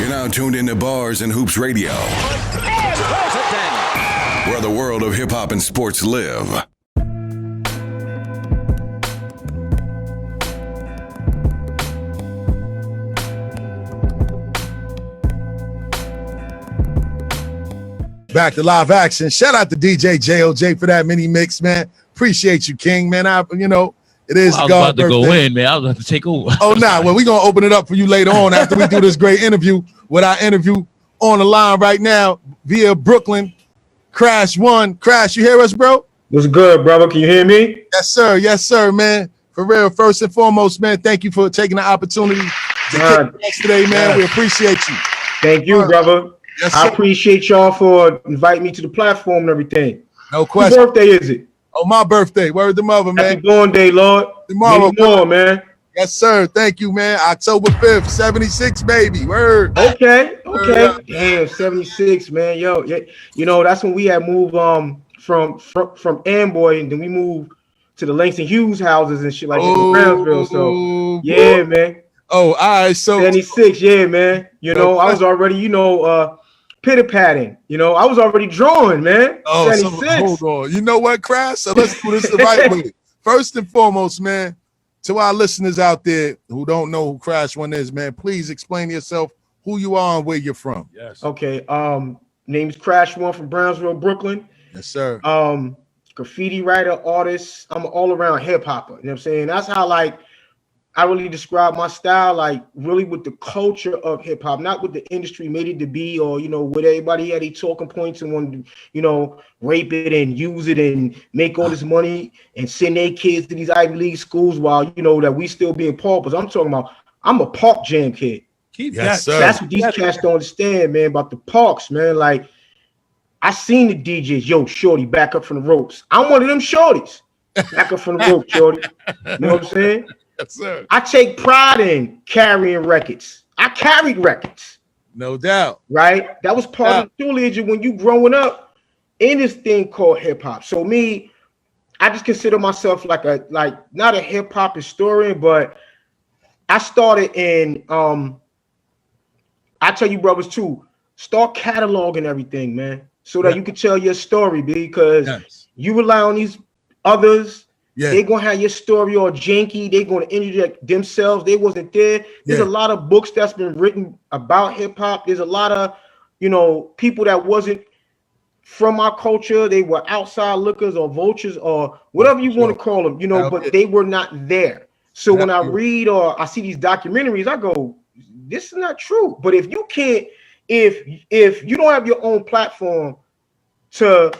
You're now tuned into Bars and Hoops Radio, where the world of hip-hop and sports live. Back to live action. Shout out to DJ JOJ for that mini mix, man. Appreciate you, King, man. It is I was God's about to birthday. go in, man. I was about to take over. Oh, nah. Well, we're going to open it up for you later on after we do this great interview with our interview on the line right now via Brooklyn. Crash One. Crash, you hear us, bro? What's good, brother? Can you hear me? Yes, sir. Yes, sir, man. For real, first and foremost, man, thank you for taking the opportunity to kick us today, man. We appreciate you. Thank you, brother. Yes, I sir. appreciate y'all for inviting me to the platform and everything. No Whose question. birthday is it? Oh, my birthday. Word to mother, man. Happy born day, Lord. Tomorrow, Many more, man. Yes, sir. Thank you, man. October 5th, 76, baby. Word. Okay. Damn, 76, man. Yo, yeah. You know, that's when we had moved from Amboy, and then we moved to the Langston Hughes houses and shit like that in Brownsville. So yeah, man. Oh, all right. So 76, yeah, man. You know, I was already, pitter patting. You know, I was already drawing, man. Oh, 76. hold on. You know what, Crash? So let's do this the right way. First and foremost, man, to our listeners out there who don't know who Crash One is, man, please explain yourself, who you are and where you're from. Yes. Okay. Name's Crash One from Brownsville, Brooklyn. Yes, sir. Graffiti writer, artist. I'm an all-around hip hopper. You know what I'm saying? That's how I really describe my style, like really with the culture of hip hop, not with the industry made it to be, or with everybody had these talking points and wanted to, rape it and use it and make all this money and send their kids to these Ivy League schools while that we still being paupers. I'm talking about I'm a park jam kid. Yes, sir. That's what these cats don't understand, man, about the parks, man. Like I seen the DJs, yo, shorty, back up from the ropes. I'm one of them shorties. Back up from the rope, shorty. You know what I'm saying? Yes, sir. I take pride in carrying records. I carried records. No doubt. Right? That was part of the tutelage of when you growing up in this thing called hip hop. So me, I just consider myself like not a hip hop historian, but I started in I tell you brothers too, start cataloging everything, man, so that you can tell your story, because you rely on these others. They're gonna have your story all janky. They're gonna interject themselves. They wasn't there. There's a lot of books that's been written about hip hop. There's a lot of people that wasn't from our culture. They were outside lookers or vultures or whatever you want to call them, but they were not there. So when I read or I see these documentaries, I go, this is not true. But if you can't, if you don't have your own platform to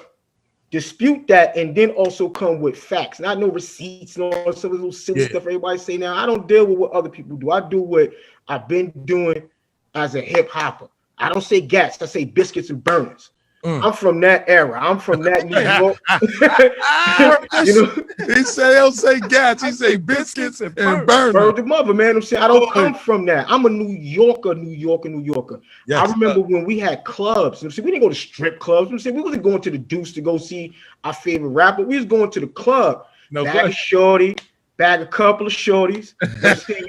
dispute that and then also come with facts, not no receipts and all some of those silly stuff everybody say now. I don't deal with what other people do. I do what I've been doing as a hip hopper. I don't say gats, I say biscuits and burners. I'm from that era. I'm from that New York. He said he'll say gats. He say biscuits and burners. Bird the mother, man. I'm saying I don't come from that. I'm a New Yorker. Yes, I remember when we had clubs. We didn't go to strip clubs. We wasn't going to the Deuce to go see our favorite rapper. We was going to the club. Bag a shorty, bag a couple of shorties.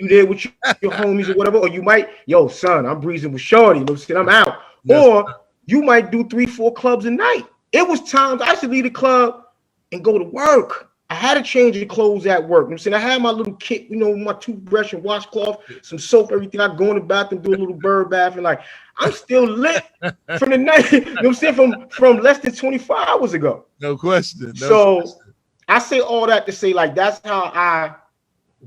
You there with your homies or whatever, or you might, yo, son, I'm breezing with shorty. I'm out. Or you might do 3-4 clubs a night. It was times I should leave the club and go to work. I had to change the clothes at work. I had my little kit, my toothbrush and washcloth, some soap, everything. I go in the bathroom, do a little bird bath, and I'm still lit from the night. From less than 24 hours ago. No question. I say all that to say that's how I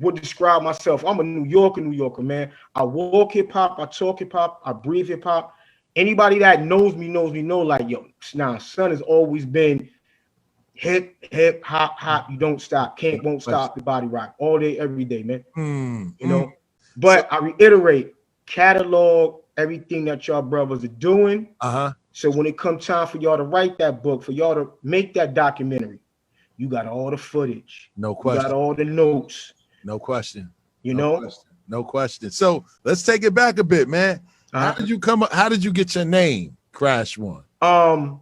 would describe myself. I'm a New Yorker, man. I walk hip hop, I talk hip hop, I breathe hip hop. Anybody that knows me know yo, son has always been hip, hop, you don't stop, won't stop the body rock all day, every day, man. But I reiterate, catalog everything that y'all brothers are doing. So when it comes time for y'all to write that book, for y'all to make that documentary, you got all the footage. No question. You got all the notes. No question. No question. So let's take it back a bit, man. How did you come up? How did you get your name, Crash One? I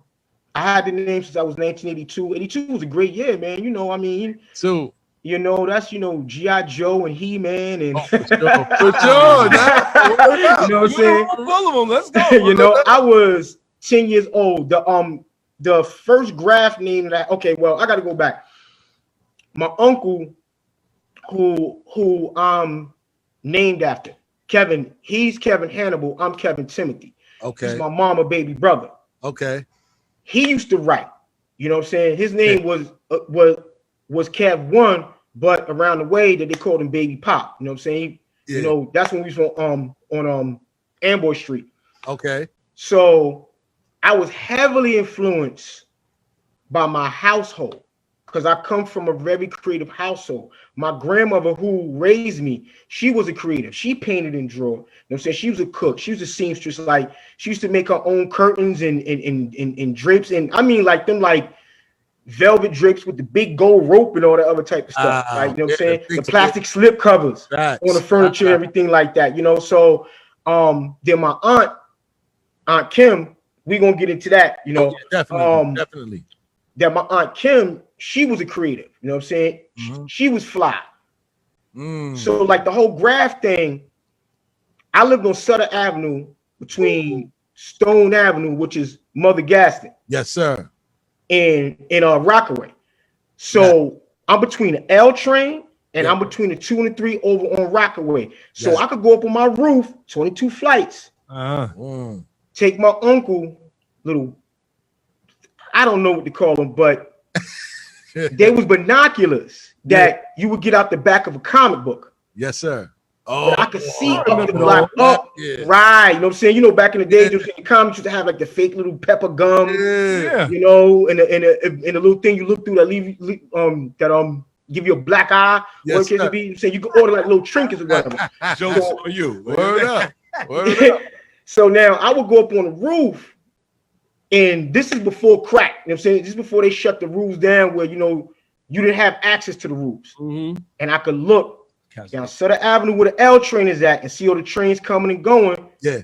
had the name since I was 1982. 82 was a great year, man. So You know, that's G.I. Joe and He-Man and For sure. you know what I'm saying? Full of them. Let's go. You know, I was 10 years old. The first graph name that I gotta go back. My uncle who I'm named after, Kevin, he's Kevin Hannibal, I'm Kevin Timothy. Okay. He's my mama baby brother. Okay. He used to write. You know what I'm saying? His name was Kev One, but around the way that they called him Baby Pop. You know what I'm saying? You know, that's when we was on Amboy Street. Okay. So I was heavily influenced by my household because I come from a very creative household. My grandmother who raised me, she was a creative. She painted and drew. You know what I'm saying? She was a cook. She was a seamstress. Like she used to make her own curtains and drapes. And I mean like them like velvet drapes with the big gold rope and all that other type of stuff. Like, you know what I'm saying? The plastic slip covers on the furniture, everything like that, you know. So then my Aunt Kim, we gonna get into that, you know. Definitely. That my Aunt Kim, she was a creative, you know what I'm saying? Mm-hmm. She was fly. So like the whole graph thing, I lived on Sutter Avenue between Stone Avenue, which is Mother Gaston. Yes, sir. In Rockaway. So I'm between the L train and I'm between the 2 and the 3 over on Rockaway. So I could go up on my roof, 22 flights, take my uncle, little, I don't know what to call them, but they was binoculars that you would get out the back of a comic book. Yes, sir. But I could see up the block up. Right. You know what I'm saying? You know, back in the day, the comics used to have like the fake little pepper gum, you know, and the little thing you look through that give you a black eye. Yes, or be saying you can order like little trinkets or whatever. Jokes for you. Word up. Word up. So now I would go up on the roof, and this is before crack. You know what I'm saying? This is before they shut the roofs down where, you know, you didn't have access to the roofs. And I could look down Sutter Avenue where the L train is at and see all the trains coming and going. Yeah.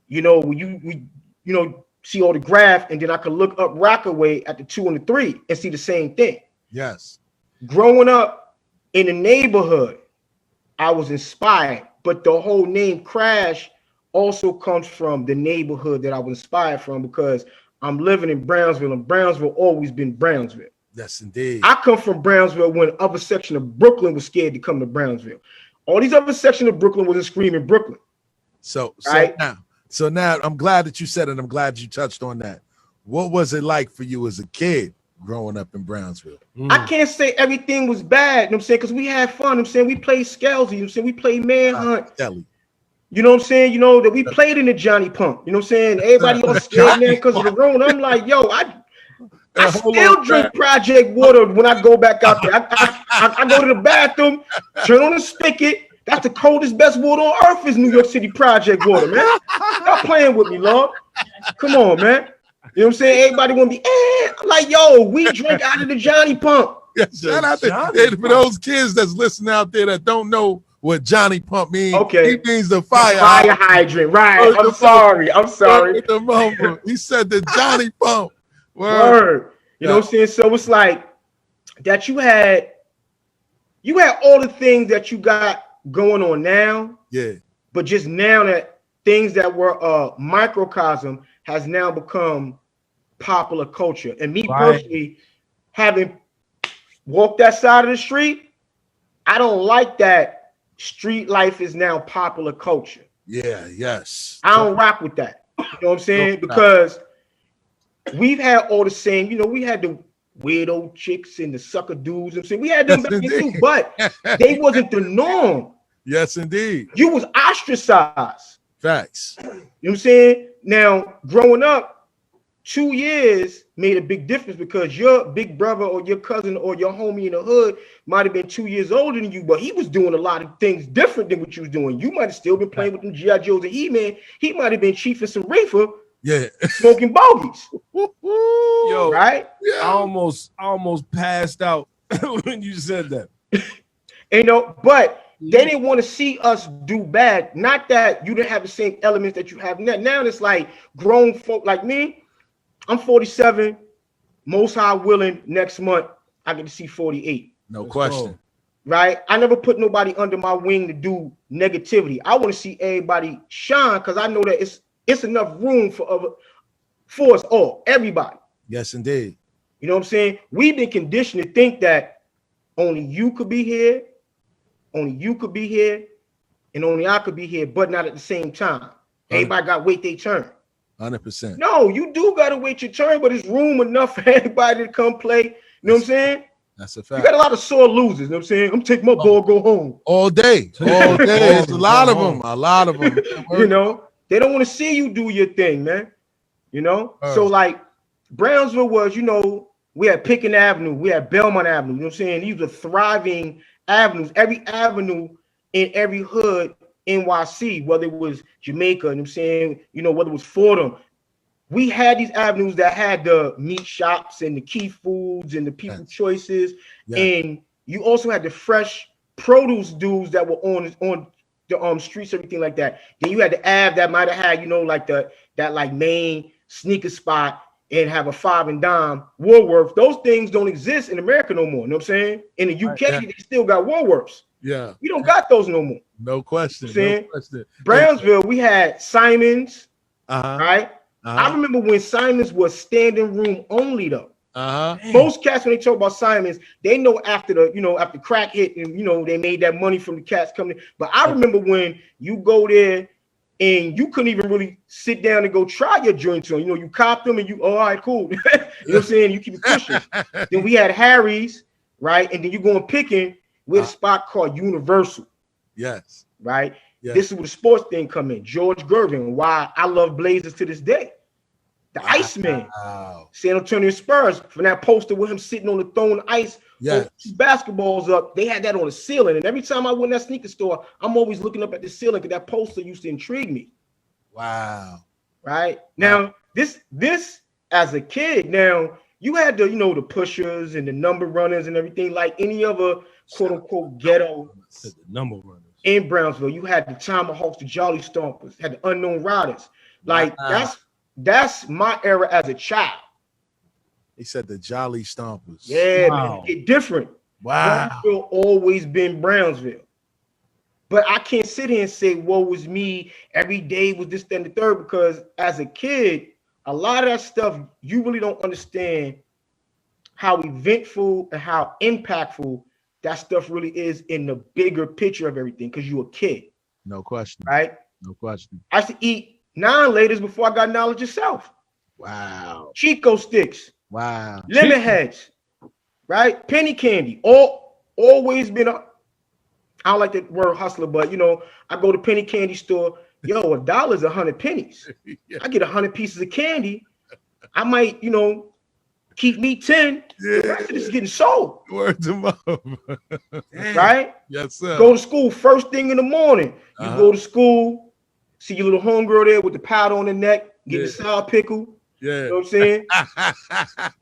You know, we see all the graph, and then I could look up Rockaway at the 2 and the 3 and see the same thing. Yes. Growing up in the neighborhood, I was inspired, but the whole name Crash also comes from the neighborhood that I was inspired from because I'm living in Brownsville, and Brownsville always been Brownsville. Yes, indeed. I come from Brownsville when other section of Brooklyn was scared to come to Brownsville. All these other sections of Brooklyn wasn't screaming Brooklyn. So right? now I'm glad that you said it. I'm glad you touched on that. What was it like for you as a kid growing up in Brownsville? I can't say everything was bad, you know what I'm saying? Because we had fun. You know what I'm saying? We played Skeltah, you know what I'm saying? We played Manhunt. You know what I'm saying? You know, that we played in the Johnny Pump. You know what I'm saying? Everybody all scared now because of the room. I'm like, yo, I still drink Project water when I go back out there. I go to the bathroom, turn on the spigot. That's the coldest, best water on earth is New York City Project water, man. Stop playing with me, Lord. Come on, man. You know what I'm saying? Everybody want to be, like, yo, we drink out of the Johnny Pump. Shout out to for those kids that's listening out there that don't know what Johnny Pump means. Okay. He means the fire hydrant. Right. I'm sorry. He said the Johnny Pump. Word. You know what I'm saying? So it's like that you had all the things that you got going on now. Yeah. But just now that things that were a microcosm has now become popular culture. And me personally, having walked that side of the street, I don't like that street life is now popular culture. Yeah, yes. I don't rock with that. You know what I'm saying? Because we've had all the same, you know, we had the weirdo chicks and the sucker dudes. And we had them back then too, but they wasn't the norm. Yes, indeed. You was ostracized. Facts. You know what I'm saying? Now, growing up, 2 years made a big difference because your big brother or your cousin or your homie in the hood might have been 2 years older than you, but he was doing a lot of things different than what you was doing. You might have still been playing with them G.I. Joes and He-Man. He might have been chiefing some reefer. Yeah. Smoking bogeys. Yo, right? Yeah. I almost passed out when you said that. You know, but they didn't want to see us do bad. Not that you didn't have the same elements that you have now. Now it's like grown folk like me. I'm 47. Most high willing, next month I get to see 48. No Let's question. go. Right? I never put nobody under my wing to do negativity. I want to see everybody shine because I know that it's enough room for us all, everybody. Yes, indeed. You know what I'm saying? We've been conditioned to think that only you could be here, only you could be here, and only I could be here, but not at the same time. Everybody got to wait their turn. 100%. No, you do got to wait your turn, but it's room enough for everybody to come play. You know what I'm saying? That's a You fact. got a lot of sore losers. You know what I'm saying? I'm taking my ball, go home. All day. All day. There's a lot of them. A lot of them. You know, they don't want to see you do your thing, man. You know? So like Brownsville was, you know, we had Pickens Avenue, we had Belmont Avenue, you know what I'm saying? These were thriving avenues. Every avenue in every hood, NYC, whether it was Jamaica, you know what I'm saying, you know, whether it was Fordham. We had these avenues that had the meat shops and the key foods and the people choices. And you also had the fresh produce dudes that were on the streets, everything like that. Then you had the Ave that might have had, you know, like that like main sneaker spot and have a 5 and dime Woolworth. Those things don't exist in America no more. You know what I'm saying? In the UK, they still got Woolworths. Yeah. We don't got those no more. No question. You know what I'm saying? No question. Brownsville, we had Simon's, Uh-huh. right? I remember when Simon's was standing room only though. Uh-huh. Most cats, when they talk about Simon's, they know after after crack hit and they made that money from the cats coming in. But I remember when you go there and you couldn't even really sit down and go try your joints on. You cop them and you, all right, cool. You know what I'm saying? You keep it pushing. Then we had Harry's, right? And then you go and picking with a spot called Universal. Yes. Right? Yes. This is where the sports thing come in. George Gervin, why I love Blazers to this day. The Iceman, San Antonio Spurs, from that poster with him sitting on the throne ice, basketballs up. They had that on the ceiling, and every time I went in that sneaker store, I'm always looking up at the ceiling because that poster used to intrigue me. Wow! Right now, this as a kid, now you had the pushers and the number runners and everything like any other quote unquote ghetto. The number runners in Brownsville, you had the Tomahawks, the Jolly Stompers, had the Unknown Riders. Like that's my era as a child. He said the Jolly Stompers. Yeah, man, it's different. Wow. Brownsville always been Brownsville. But I can't sit here and say, woe was me, every day was this, that, and the third, because as a kid, a lot of that stuff, you really don't understand how eventful and how impactful that stuff really is in the bigger picture of everything, because you're a kid. No question. Right? No question. I used to eat 9 laters before I got knowledge itself. Wow. Chico sticks. Wow. Lemon heads. Right? Penny candy. Always been I don't like the word hustler, but I go to penny candy store. Yo, $1 is 100 pennies. I get 100 pieces of candy. I might, keep me 10. The rest of this is getting sold. Word to mouth. Right? Yes, sir. Go to school first thing in the morning. You go to school, see your little homegirl there with the powder on the neck, get the sour pickle. Yeah. You know what I'm saying?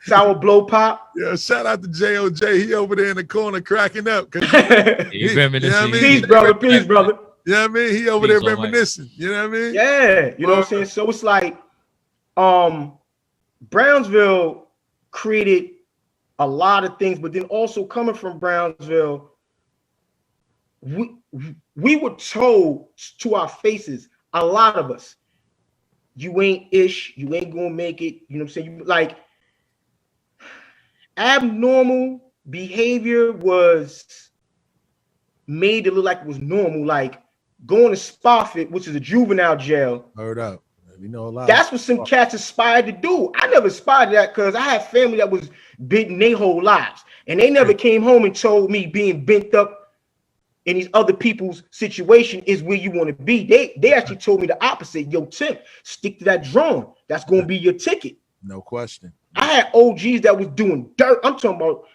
Sour blow pop. Yeah, shout out to JOJ. He over there in the corner cracking up. He reminiscing. Peace, brother. Peace, brother. You know what I mean? He over there reminiscing. You know what I mean? Yeah. You know what I'm saying? So it's like Brownsville created a lot of things, but then also coming from Brownsville, we were told to our faces, a lot of us, you ain't gonna make it. You know what I'm saying? Like abnormal behavior was made to look like it was normal, like going to Spofford, which is a juvenile jail. Heard up. We know a lot. That's what some cats aspired to do. I never aspired to that because I had family that was bitten their whole lives, and they never came home and told me being bent up in these other people's situation is where you want to be. They actually told me the opposite. Yo, Tim, stick to that drawing. That's going to be your ticket. No question. I had OGs that was doing dirt. I'm talking about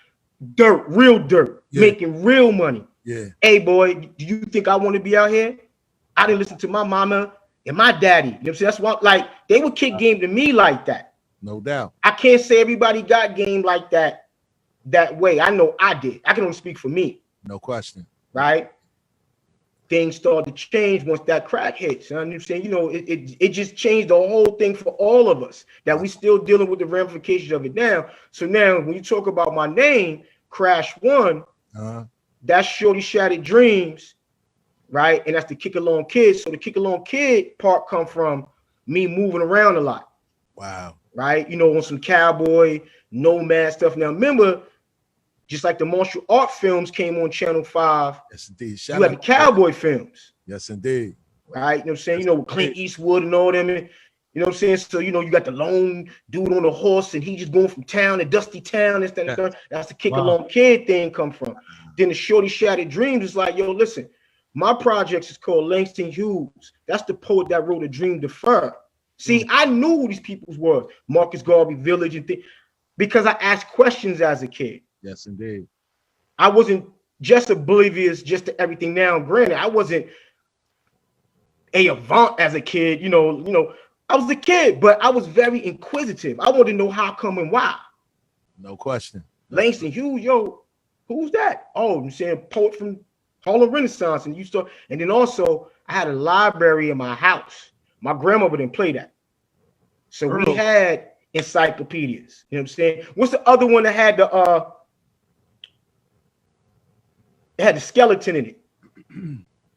dirt, real dirt, making real money. Yeah. Hey, boy, do you think I want to be out here? I didn't listen to my mama and my daddy. You know what I'm saying? That's why, like, they would kick game to me like that. No doubt. I can't say everybody got game like that way. I know I did. I can only speak for me. No question. Right? Things started to change once that crack hit. So I'm saying, it just changed the whole thing for all of us, that we still dealing with the ramifications of it now. So now when you talk about my name, Crash One, That's Shorty Shattered Dreams, right? And that's the Kick Along Kid. So the Kick Along Kid part come from me moving around a lot. Wow. Right? You know, on some cowboy, nomad stuff. Now remember, just like the martial art films came on Channel 5, Yes, indeed. you had the cowboy films. Yes, indeed. Right? You know what I'm saying? You know, with Clint Eastwood and all them. And, you know what I'm saying? So, you know, you got the lone dude on the horse and he just going from town to dusty town and stuff. That's the Kick Along Kid thing come from. Then the Shorty Shattered Dreams is like, yo, listen, my project is called Langston Hughes. That's the poet that wrote A Dream Deferred. See, I knew who these peoples were, Marcus Garvey Village and things, because I asked questions as a kid. Yes, indeed. I wasn't just oblivious just to everything now. Granted, I wasn't a avant as a kid, you know, I was a kid, but I was very inquisitive. I wanted to know how come and why. No question. Langston Hughes, yo, who's that? Oh, I'm saying poet from Harlem Renaissance. And then also I had a library in my house. My grandmother didn't play that. So we had encyclopedias. You know what I'm saying? What's the other one that had the skeleton in it?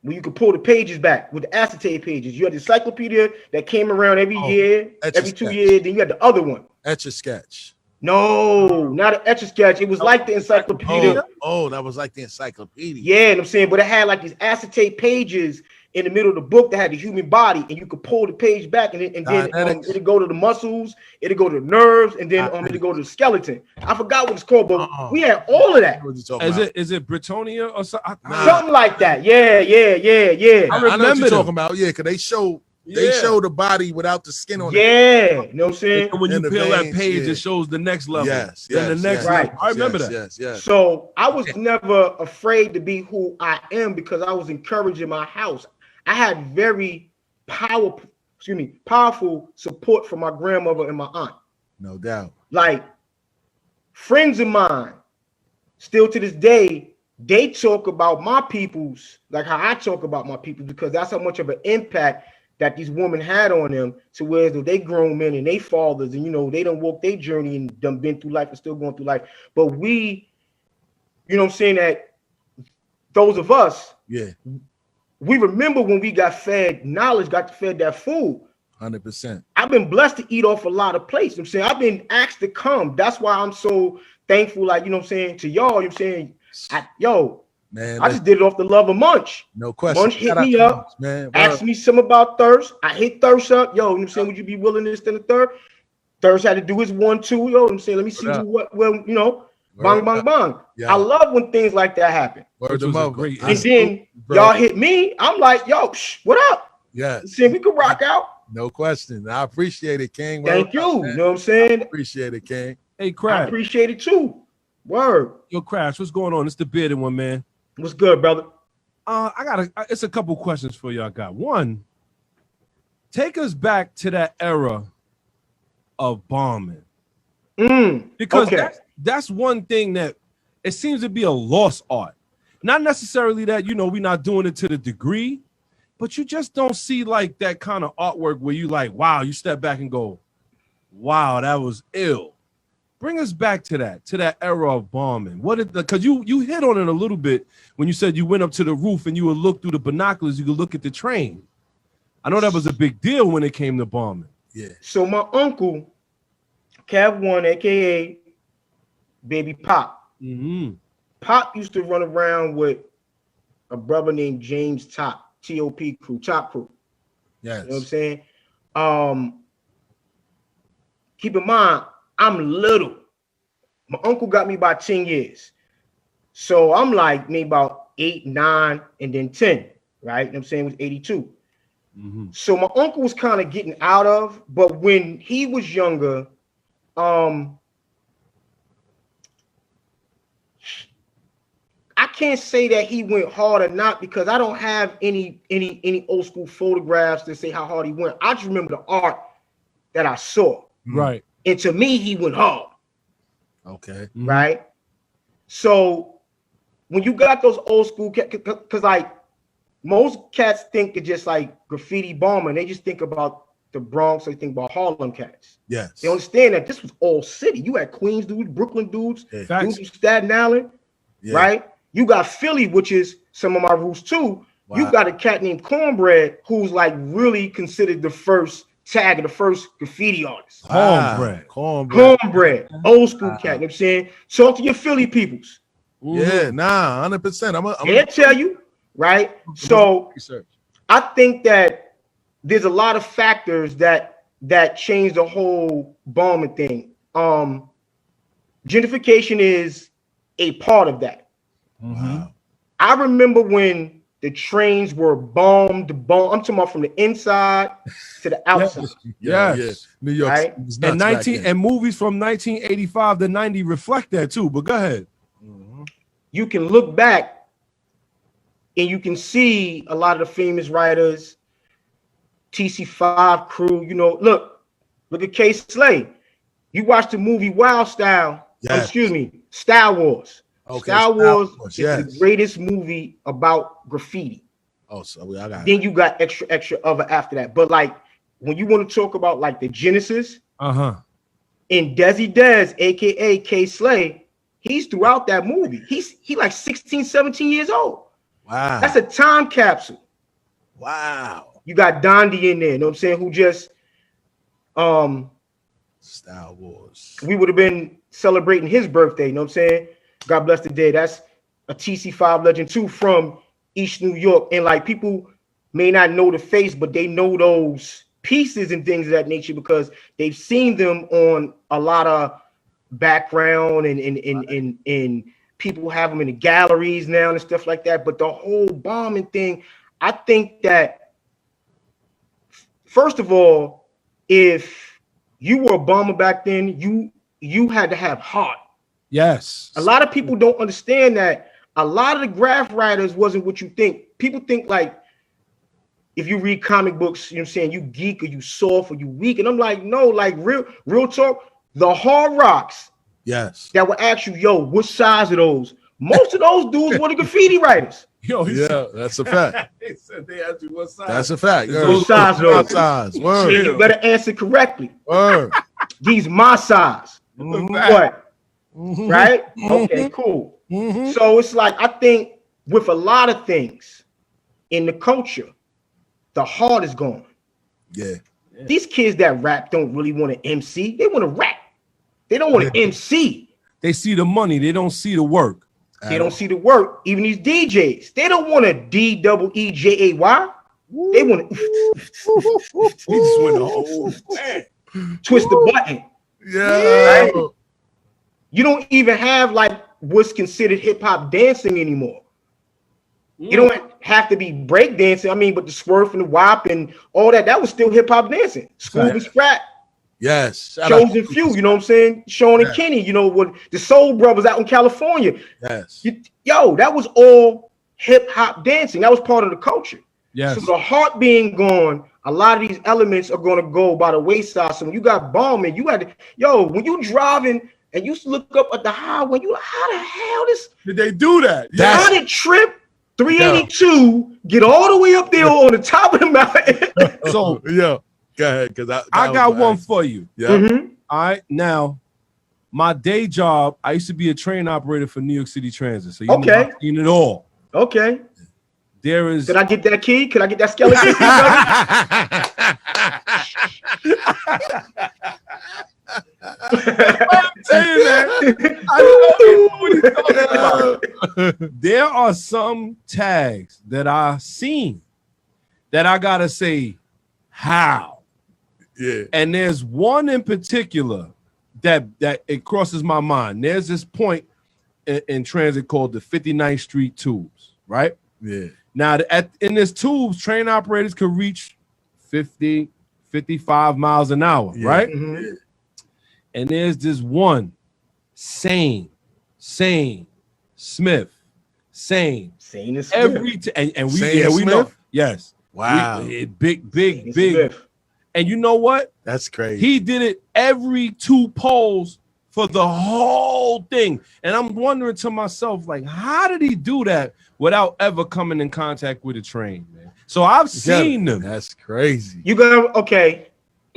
Where you could pull the pages back with the acetate pages. You had the encyclopedia that came around every year, every 2 years. Then you had the other one. Etch-a-Sketch. No, not an Etch-a-Sketch. It was like the encyclopedia. Oh, that was like the encyclopedia. Yeah, you know what I'm saying? But it had like these acetate pages in the middle of the book that had the human body, and you could pull the page back, and then it'd go to the muscles, it'd go to the nerves, and then it'd go to the skeleton. I forgot what it's called, but we had all of that. Is it Britonia or something? Something like that. Yeah. I remember what you're talking about. Yeah, because they show the body without the skin on it. Yeah, you know what I'm saying? And when you peel that page, it shows the next level. Yes, then the next level. I remember that. Yes. So I was never afraid to be who I am because I was encouraged in my house. I had very powerful support from my grandmother and my aunt. No doubt. Like friends of mine, still to this day, they talk about my peoples like how I talk about my people because that's how much of an impact that these women had on them. To where they grown men and they fathers, and you know they done walked their journey and done been through life and still going through life. But we, you know what I'm saying, that those of us, we remember when we got fed knowledge, got fed that food. 100%. I've been blessed to eat off a lot of plates. You know what I'm saying, I've been asked to come. That's why I'm so thankful, like, you know what I'm saying, to y'all. You know what I'm saying? Man, I just did it off the love of Munch. No question. Munch hit me up, man. Asked me some about Thirst. I hit Thirst up. Yo, you know what I'm saying? Would you be willing to stand a third? Thirst had to do his 1-2. Yo, you know what I'm saying? Let me see what you know. Bang. Yeah. I love when things like that happen. Word to mother. And then y'all hit me. I'm like, yo, what up? Yeah. See, we could rock out. No question. I appreciate it, King. Thank you. You know what I'm saying? I appreciate it, King. Hey, Crash. I appreciate it too. Word. Yo, Crash, what's going on? It's the bearded one, man. What's good, brother? It's a couple questions for you. I got one. Take us back to that era of bombing. Because that's one thing that it seems to be a lost art. Not necessarily that, you know, we're not doing it to the degree, but you just don't see like that kind of artwork where you like, wow, you step back and go, wow, that was ill. Bring us back to that era of bombing. Because you hit on it a little bit when you said you went up to the roof and you would look through the binoculars, you could look at the train. I know that was a big deal when it came to bombing. Yeah. So my uncle, Cav One, aka Baby Pop. Pop used to run around with a brother named James Top, T.O.P. crew, Top Crew. Yes. You know what I'm saying? Keep in mind, I'm little. My uncle got me by 10 years. So I'm like maybe about 8, 9, and then 10, right? You know what I'm saying? It was 82. So my uncle was kind of getting out of, but when he was younger, I can't say that he went hard or not because I don't have any old school photographs to say how hard he went. I just remember the art that I saw. Right. And to me, he went hard. Okay. Right. So when you got those old school, because like most cats think it's just like graffiti bombing. They just think about the Bronx. They think about Harlem cats. Yes. They understand that this was all city. You had Queens dudes, Brooklyn dudes, dudes from Staten Island. Yeah. Right. You got Philly, which is some of my roots too. Wow. You got a cat named Cornbread, who's like really considered the first tag, the first graffiti artist. Cornbread. Cornbread. Old school cat. You know what I'm saying? Talk to your Philly peoples. Yeah, 100%. They'll tell you, right? So I think that there's a lot of factors that change the whole bombing thing. Gentrification is a part of that. Wow. I remember when the trains were bombed. I'm talking about from the inside to the outside. Yes. New York, right? And movies from 1985 to 90 reflect that too. But go ahead. You can look back and you can see a lot of the famous writers, TC5 crew. You know, look at K. Slay. You watch the movie Wild Style. Style Wars. Okay, Star Wars is the greatest movie about graffiti. Oh, so I got then you got extra other after that. But like when you want to talk about like the Genesis, in Desi Dez, aka K Slay, he's throughout that movie. He like 16, 17 years old. Wow. That's a time capsule. Wow. You got Dondi in there, you know what I'm saying, who just Star Wars. We would have been celebrating his birthday, you know what I'm saying? God bless the day. That's a TC5 legend too from East New York. And like people may not know the face, but they know those pieces and things of that nature because they've seen them on a lot of background and people have them in the galleries now and stuff like that. But the whole bombing thing, I think that first of all, if you were a bomber back then, you had to have heart. Yes. A lot of people don't understand that a lot of the graph writers wasn't what you think. People think like if you read comic books, you know what I'm saying, you geek or you soft or you weak. And I'm like, no, like real talk, the hard rocks that will ask you, yo, what size are those? Most of those dudes were the graffiti writers. Yo, that's a fact. They said they asked you what size. That's a fact. What size are those? Size. Word. Yeah, you better answer correctly. Word. These my size. What? Right? Okay, cool. So it's like I think with a lot of things in the culture, the heart is gone. Yeah. These kids that rap don't really want to MC. They want to rap. They don't want to MC. They see the money. They don't see the work. They don't see the work. Even these DJs, they don't want to DEEJAY. They want to He just went the whole twist the button. Yeah. Right? You don't even have like what's considered hip hop dancing anymore. You don't have to be break dancing. I mean, but the swerve and the wop and all that was still hip hop dancing. Scoob and Scrap. Yes. Chosen Few, you know what I'm saying? Sean and Kenny, you know, what the Soul Brothers out in California. Yes. That was all hip hop dancing. That was part of the culture. Yes. So the heart being gone, a lot of these elements are going to go by the wayside. So when you got bombing, you had to, when you driving and you look up at the highway, you like, how the hell did they do that? How did Trip 382 get all the way up there on the top of the mountain? So go ahead, because I got one for you. Yeah. All right. Now, my day job, I used to be a train operator for New York City Transit. So you know I've seen it all. Okay. There is. Could I get that key? Could I get that skeleton? I'm saying that. I know what he's talking about. There are some tags that I've seen that I gotta say, how? Yeah. And there's one in particular that it crosses my mind. There's this point in transit called the 59th Street Tubes, right? Yeah. Now, in this tubes, train operators could reach 50, 55 miles an hour, right? Mm-hmm. And there's this one, Sane, Smith, Sane. Sane is Smith. And we know. Yes. Wow. Big. And you know what? That's crazy. He did it every 2 poles for the whole thing. And I'm wondering to myself, like, how did he do that without ever coming in contact with a train, man? So I've seen them. That's crazy. You go, okay.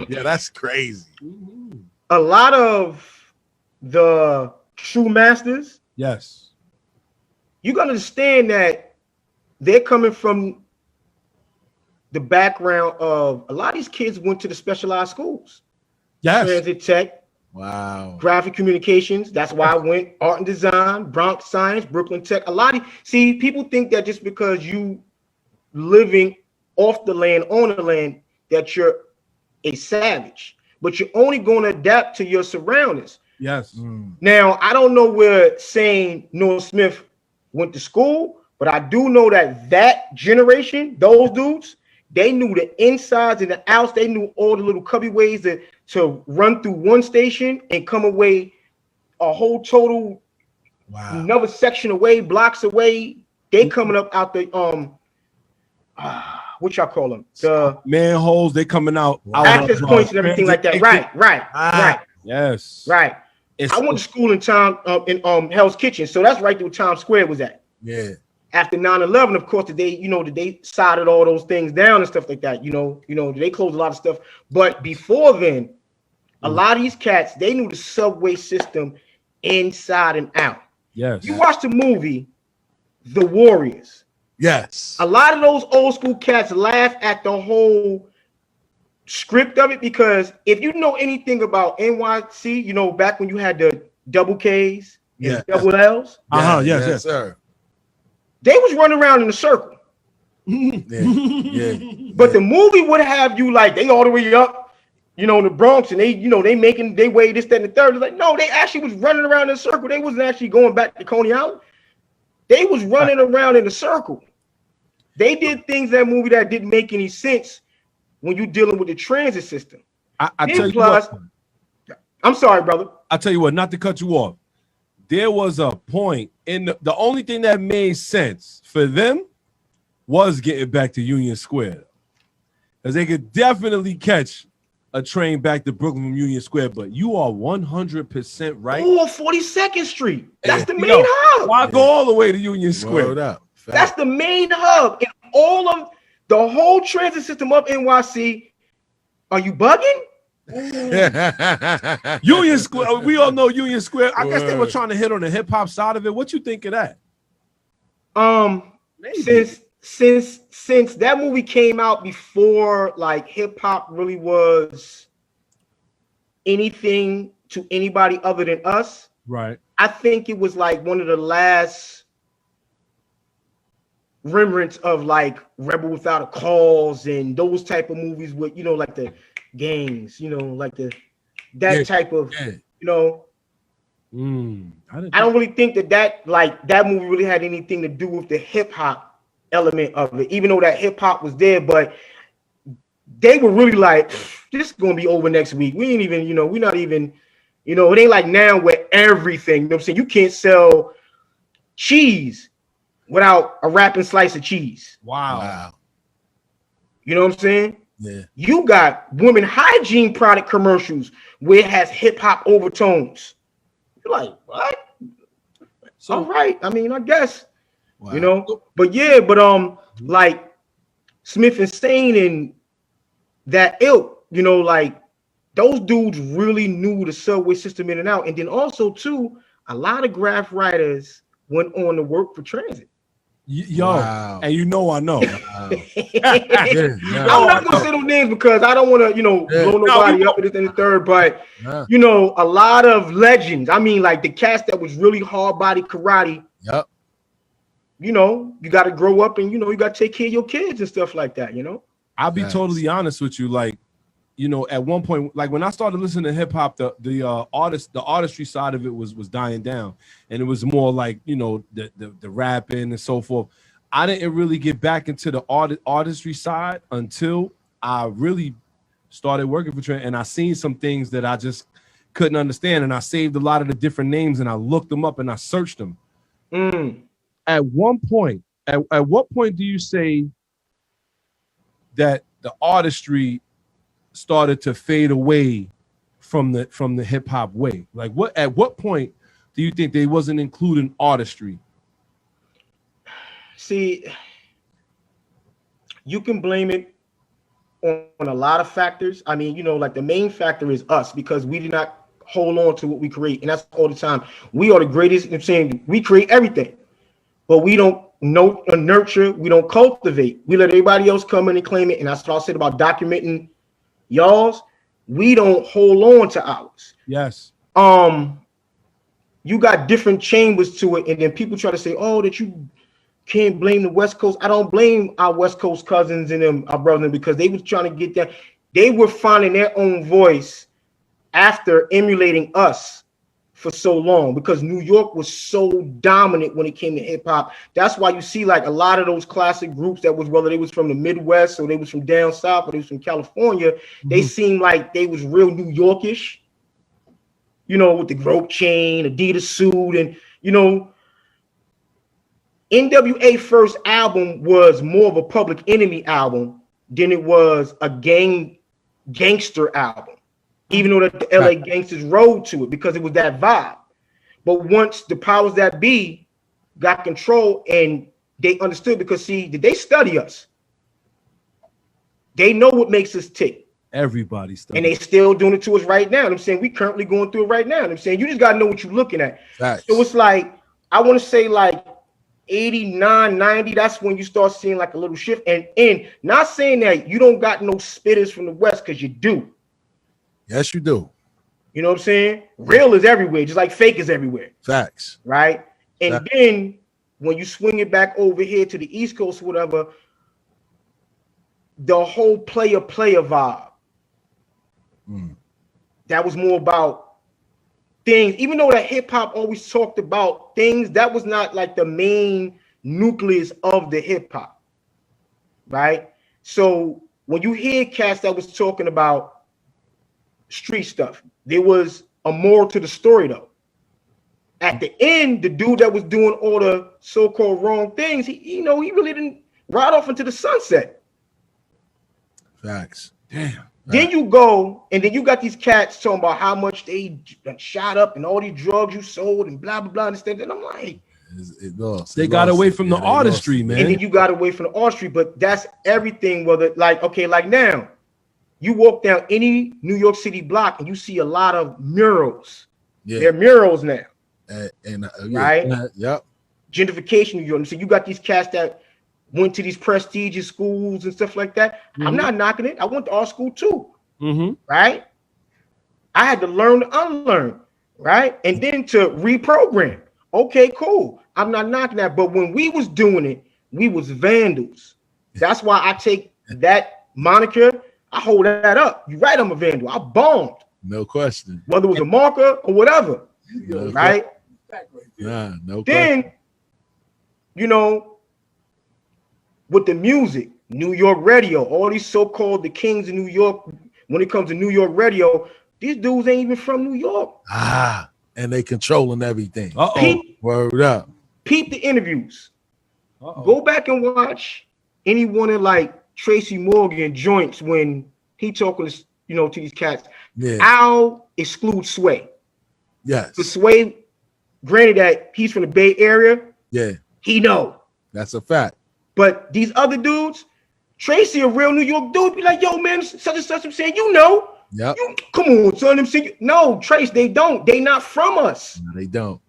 Yeah, that's crazy. A lot of the true masters, yes, you gotta understand that they're coming from the background of a lot of these kids went to the specialized schools. Yes. Transit tech. Wow. Graphic communications. That's why I went art and design, Bronx Science, Brooklyn Tech. A lot of people think that just because you living off the land, on the land, that you're a savage, but you're only going to adapt to your surroundings. Yes. Now, I don't know where saying Noah Smith went to school, but I do know that generation, those dudes, they knew the insides and the outs. They knew all the little cubby ways to run through one station and come away a whole total another section away, blocks away. They coming up out the what y'all call them? The manholes. They coming out access points and everything like that. Right. Yes. Right. I went to school in Hell's Kitchen, so that's right there where Times Square was at. Yeah. After 9/11, of course, they sided all those things down and stuff like that. They closed a lot of stuff. But before then, a lot of these cats, they knew the subway system inside and out. Yes. You watch the movie The Warriors. Yes. A lot of those old school cats laugh at the whole script of it, because if you know anything about NYC, back when you had the double Ks and double Ls. Yes, sir. They was running around in a circle. But the movie would have you like they all the way up, in the Bronx, and they making they way this, that, and the third. It's like, no, they actually was running around in a circle. They wasn't actually going back to Coney Island. They was running around in a circle. They did things in that movie that didn't make any sense when you're dealing with the transit system. I tell you what. I'm sorry, brother. I tell you what, not to cut you off. There was a point in the only thing that made sense for them was getting back to Union Square, because they could definitely catch a train back to Brooklyn from Union Square. But you are 100% right. Oh, 42nd Street. That's the main hub. Why go all the way to Union Square? That's the main hub in all of the whole transit system up NYC. Are you bugging? Union Square. We all know Union Square. I guess they were trying to hit on the hip hop side of it. What you think of that? Since that movie came out before like hip hop really was anything to anybody other than us, right? I think it was like one of the last remnants of like Rebel Without a Cause and those type of movies with like the gangs, like that type of I don't really think that movie really had anything to do with the hip hop element of it, even though that hip hop was there. But they were really like, this is gonna be over next week. We ain't even, we're not even, it ain't like now where everything, you know what I'm saying, you can't sell cheese without a wrapping slice of cheese. Wow. You know what I'm saying? Yeah. You got women hygiene product commercials where it has hip hop overtones. You're like, what? So, all right. I mean, I guess, but like Smith and Sane and that ilk, like those dudes really knew the subway system in and out. And then also too, a lot of graph writers went on to work for transit. And I know. I'm not gonna say those names because I don't want to, blow nobody up in the third. But a lot of legends. I mean, like the cast that was really hard body karate. Yep. You got to grow up and you got to take care of your kids and stuff like that. I'll be totally honest with you. Like, at one point, like when I started listening to hip hop, the artistry side of it was dying down, and it was more like the rapping and so forth. I didn't really get back into the artistry side until I really started working for Trent, and I seen some things that I just couldn't understand, and I saved a lot of the different names and I looked them up and I searched them. At one point, at what point do you say that the artistry started to fade away from the hip hop way? Like at what point do you think they wasn't including artistry? See, you can blame it on a lot of factors. I mean, like the main factor is us, because we did not hold on to what we create, and that's all the time. We are the greatest. I'm saying we create everything. but we don't nurture, we don't cultivate. We let everybody else come in and claim it. And that's what I said about documenting y'all's. We don't hold on to ours. Yes. You got different chambers to it, and then people try to say, "Oh, that you can't blame the West Coast." I don't blame our West Coast cousins and them, our brothers, because they was trying to get that. They were finding their own voice after emulating us for so long, because New York was so dominant when it came to hip hop. That's why you see like a lot of those classic groups that was, whether they was from the Midwest or they was from down south or they was from California, they seemed like they was real New Yorkish, you know, with the rope chain, Adidas suit, and you know, NWA first album was more of a Public Enemy album than it was a gangster album. Even though the LA gangsters rode to it because it was that vibe. But once the powers that be got control and they understood, because see, did they study us? They know what makes us tick. Everybody studies. And they still doing it to us right now. And I'm saying we currently going through it right now. And I'm saying you just got to know what you're looking at. Facts. So it's like, I want to say like 89, 90, that's when you start seeing like a little shift. And not saying that you don't got no spitters from the West, because you do. Yes, you do. You know what I'm saying? Real is everywhere, just like fake is everywhere. Facts. Right? And then when you swing it back over here to the East Coast, whatever, the whole player vibe. That was more about things, even though that hip hop always talked about things, that was not like the main nucleus of the hip hop. Right? So when you hear cats that was talking about street stuff, there was a moral to the story though. At the end, the dude that was doing all the so-called wrong things, he really didn't ride off into the sunset. Facts. Damn. Then you go, and then you got these cats talking about how much they shot up and all these drugs you sold and blah, blah, blah, and stuff. And I'm like, they got away from the artistry, man. And then you got away from the artistry, but that's everything. Whether like, okay, like now, you walk down any New York City block and you see a lot of murals. Yeah. They're murals now. Right? Yep. Gentrification New York. So you got these cats that went to these prestigious schools and stuff like that. I'm not knocking it. I went to art school too. Right? I had to learn to unlearn. Right? And then to reprogram. Okay, cool. I'm not knocking that. But when we was doing it, we was vandals. That's why I take that moniker. I hold that up. You're right, I'm a vandal. I bombed. No question. Whether it was a marker or whatever. No right? Nah, no then, question. You know, with the music, New York radio, all these so-called the kings of New York, when it comes to New York radio, these dudes ain't even from New York. And they controlling everything. Word up. Peep the interviews. Go back and watch any one of like Tracy Morgan joints when he talking to, to these cats. Yeah. I'll exclude Sway. Yes. The Sway, granted that he's from the Bay Area. Yeah. He know. That's a fact. But these other dudes, Tracy, a real New York dude, be like, yo, man, such and such. I'm saying, Yep. Come on, son. No, Trace, they don't. They not from us. No, they don't.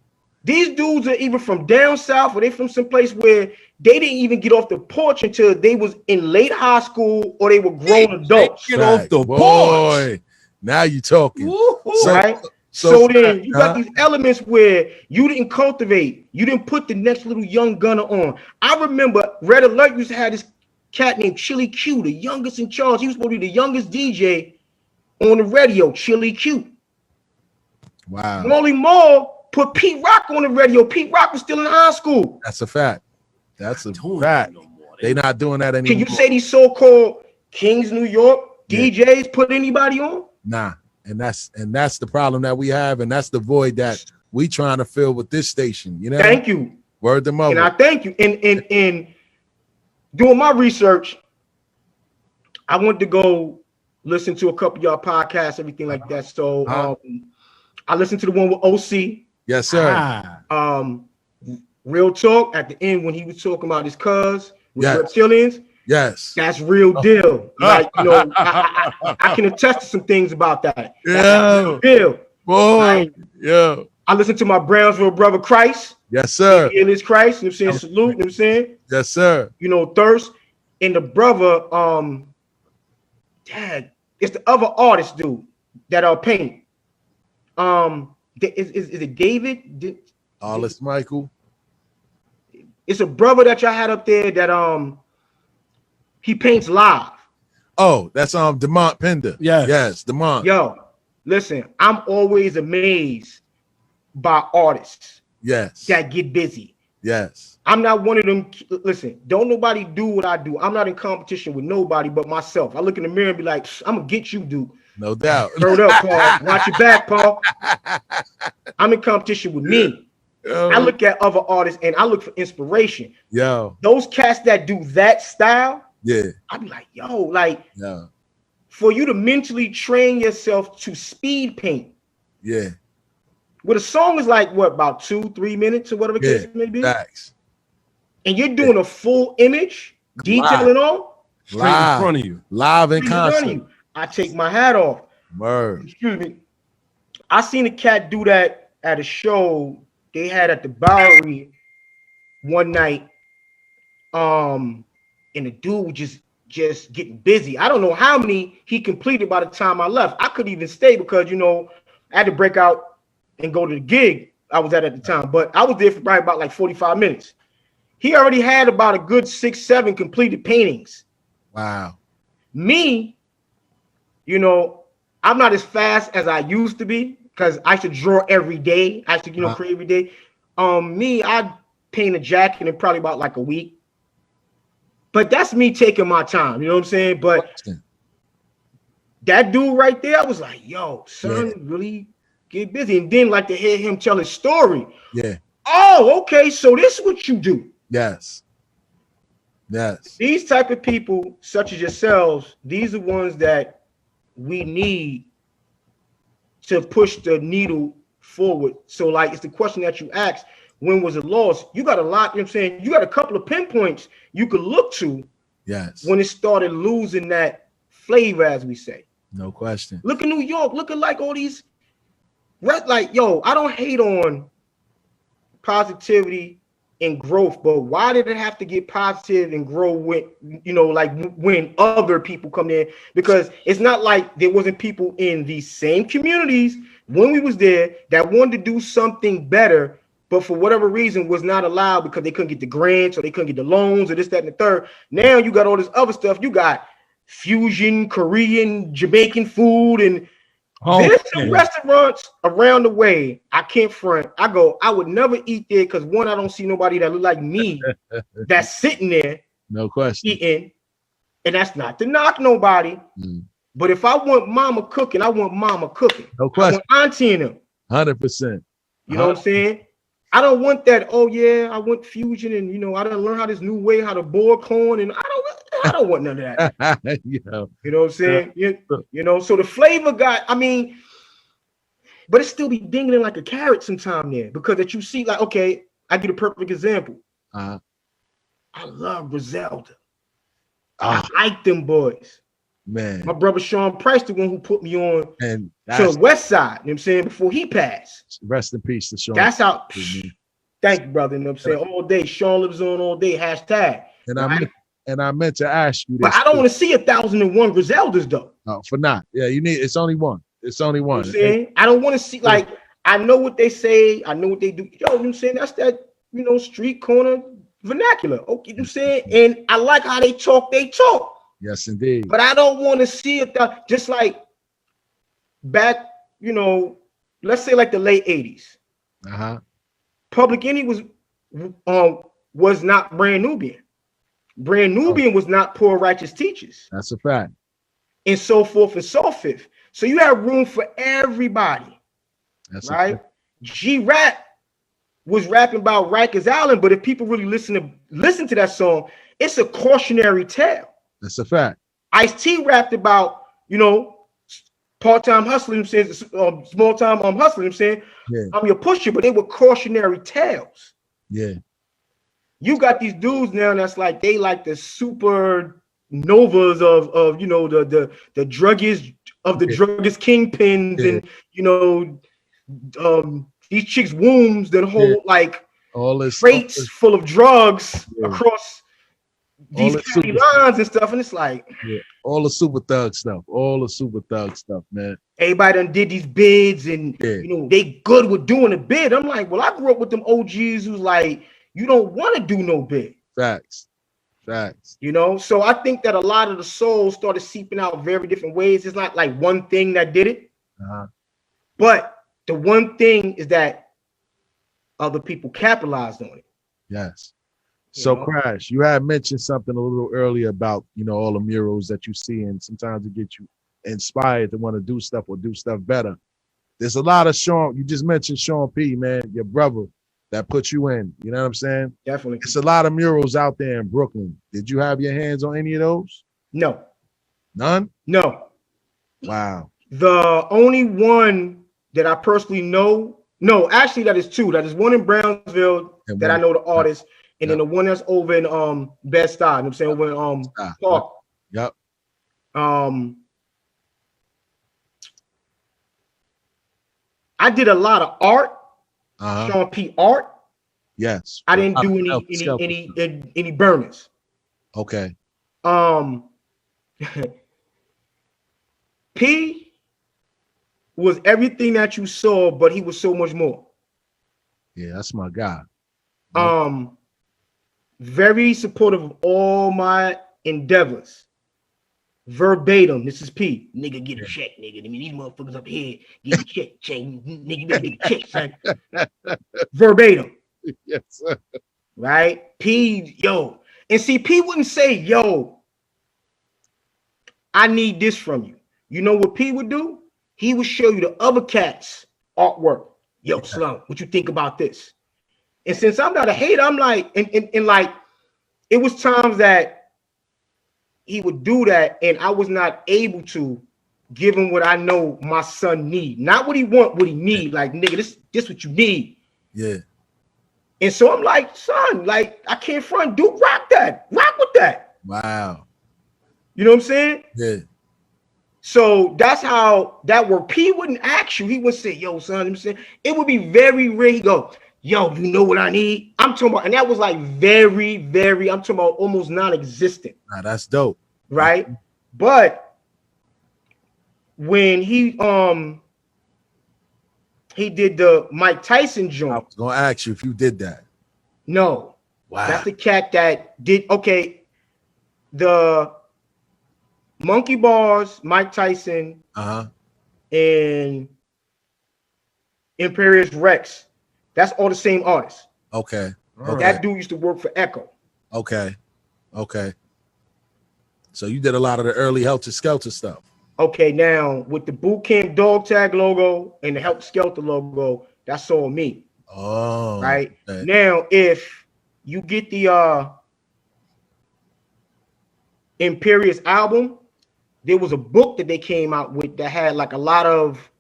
These dudes are either from down south or they from someplace where they didn't even get off the porch until they was in late high school or they were grown adults. Get off the porch. Now you talking. Right? So then you got these elements where you didn't cultivate. You didn't put the next little young gunner on. I remember Red Alert used to have this cat named Chili Q, the youngest in charge. He was supposed to be the youngest DJ on the radio, Chili Q. Wow. Rolling Mall put Pete Rock on the radio. Pete Rock was still in high school. That's a fact. That's a fact. They not doing that anymore. Can you say these so-called Kings New York DJs put anybody on? Nah. And that's the problem that we have, and that's the void that we trying to fill with this station. Thank you. Word to mother. And I thank you. And doing my research, I went to go listen to a couple of y'all podcasts, everything like that. So I listened to the one with OC. Yes, sir. Real talk at the end when he was talking about his cuz with reptilians. Yes, that's real deal. Like, I can attest to some things about that. Yeah, real. Boy, yeah. Yeah. I listen to my Brownsville brother Christ. Yes, sir. In his Christ, you know what I'm saying? Salute, you know what I'm saying? Yes, sir. You know, Thirst. And the brother, dad, it's the other artist dude that paint. Is it David? Artist Michael. It's a brother that y'all had up there that he paints live. Oh, that's Demont Pender. Yes, Demont. Yo, listen, I'm always amazed by artists that get busy. Yes. I'm not one of them. Listen, don't nobody do what I do. I'm not in competition with nobody but myself. I look in the mirror and be like, I'm gonna get you, dude. No doubt. Turn up, Paul. Watch your back, Paul. I'm in competition with me. I look at other artists and I look for inspiration. Yo. Those cats that do that style, I be like, yo, like, for you to mentally train yourself to speed paint. Yeah. Well, the song is like what, about 2-3 minutes or whatever the case may be. Facts. And you're doing a full image, detailing all live in front of you, live in concert. I take my hat off. Word. Excuse me. I seen a cat do that at a show they had at the Bowery one night. And the dude just getting busy. I don't know how many he completed by the time I left. I couldn't even stay because, you know, I had to break out and go to the gig I was at the time. But I was there for probably about like 45 minutes. He already had about a good 6-7 completed paintings. Wow. Me, you know, I'm not as fast as I used to be because I should draw every day. I should, you know, create every day. Me, I paint a jacket in probably about like a week. But that's me taking my time, you know what I'm saying? But that dude right there, I was like, yo, son, really get busy. And then like to hear him tell his story. Yeah. Oh, okay, so this is what you do. Yes. Yes. These type of people, such as yourselves, these are ones that we need to push the needle forward. So like, it's the question that you asked, when was it lost? You got a lot, you know what I'm saying? You got a couple of pinpoints you could look to when it started losing that flavor, as we say. No question. Look at New York, look at like all these, like, yo, I don't hate on positivity and growth, but why did it have to get positive and grow when, you know, like when other people come in? Because it's not like there wasn't people in these same communities when we was there that wanted to do something better, but for whatever reason was not allowed because they couldn't get the grants or they couldn't get the loans or this, that, and the third. Now you got all this other stuff. You got fusion, Korean, Jamaican food, and there's some restaurants around the way. I can't front. I would never eat there because one, I don't see nobody that look like me that's sitting there. No question. Eating. And that's not to knock nobody. But if I want mama cooking, I want mama cooking. No question. I want auntie in them. 100%. You know what I'm saying? I don't want that. Oh yeah, I want fusion, and you know, I done learn how this new way how to boil corn, and I don't want none of that. You know what I'm saying? You know, so the flavor got, I mean, but it still be dingling like a carrot sometime there because that you see, like, okay, I give a perfect example. I love Griselda. I like them boys. Man, my brother Sean Price, the one who put me on and to the West Side, you know what I'm saying, before he passed. Rest in peace to Sean. That's how. Thank you, brother. You know what I'm saying? All day. Sean lives on all day. Hashtag. And I meant to ask you this. But I don't want to see 1,001 Griseldas though. No, for not. Yeah, you need. It's only one. It's only one. You know what I'm saying? I don't want to see, like, I know what they say. I know what they do. Yo, you know what I'm saying? That's that, you know, street corner vernacular. Okay, you know what I'm saying? And I like how they talk. They talk. Yes, indeed. But I don't want to see it just like back, you know, let's say like the late 80s. Public Enemy was not Brand Nubian. Brand Nubian was not Poor Righteous Teachers. That's a fact. And so forth and so forth. So you have room for everybody. That's right. G-Rap was rapping about Rikers Island, but if people really listen to that song, it's a cautionary tale. That's a fact. Ice-T rapped about, you know, part-time hustling, small-time hustling, I'm saying, I'm your pusher, but they were cautionary tales. Yeah. You got these dudes now that's like, they like the super novas of you know, the druggiest of the druggist kingpins and, you know, these chicks' wombs that hold like all this crates full of drugs across these all county lines and stuff. And it's like all the super thug stuff, man. Everybody done did these bids, and you know they good with doing a bid. I'm like, well, I grew up with them OGs who's like, you don't want to do no bid. Facts. You know, so I think that a lot of the souls started seeping out very different ways. It's not like one thing that did it, but the one thing is that other people capitalized on it. Yes. So Crash, you had mentioned something a little earlier about, you know, all the murals that you see, and sometimes it gets you inspired to want to do stuff or do stuff better. There's a lot of Sean, you just mentioned Sean P, man, your brother that put you in, you know what I'm saying? Definitely. It's a lot of murals out there in Brooklyn. Did you have your hands on any of those? No. None? No. Wow. The only one that I personally know, no, actually that is two. That is one in Brownsville that I know the artist, and then the one that's over in Bed-Stuy, you know what I'm saying, over in Park. Yep. I did a lot of art, Sean P art. Yes. I didn't do any burners. Okay. P was everything that you saw, but he was so much more. Yeah, that's my guy. Very supportive of all my endeavors. Verbatim, this is P. Nigga, get a check, nigga. I mean, these motherfuckers up here get a check. Nigga, you better get a check, son. Verbatim. Yes, sir. Right? P, yo. And see, P wouldn't say, yo, I need this from you. You know what P would do? He would show you the other cats' artwork. Yo, Slum, what you think about this? And since I'm not a hater, I'm like, and like, it was times that he would do that, and I was not able to give him what I know my son need. Not what he want, what he need. Like, nigga, this what you need. Yeah. And so I'm like, son, like, I can't front, do rock that. Rock with that. Wow. You know what I'm saying? Yeah. So that's how that worked. P wouldn't ask you. He would say, yo, son, I'm saying it would be very rare. He go, yo, you know what I need? I'm talking about, and that was like very, very, I'm talking about almost non-existent. Nah, that's dope. Right? But when he did the Mike Tyson joint. I was gonna ask you if you did that. No. Wow. That's the cat that did the Monkey Bars, Mike Tyson, and Imperious Rex. That's all the same artists. Okay. That dude used to work for Echo. Okay. So you did a lot of the early Heltah Skeltah stuff. Okay, now with the Boot Camp dog tag logo and the Heltah Skeltah logo, that's all me. Oh. Right. Okay. Now, if you get the Imperious album, there was a book that they came out with that had like a lot of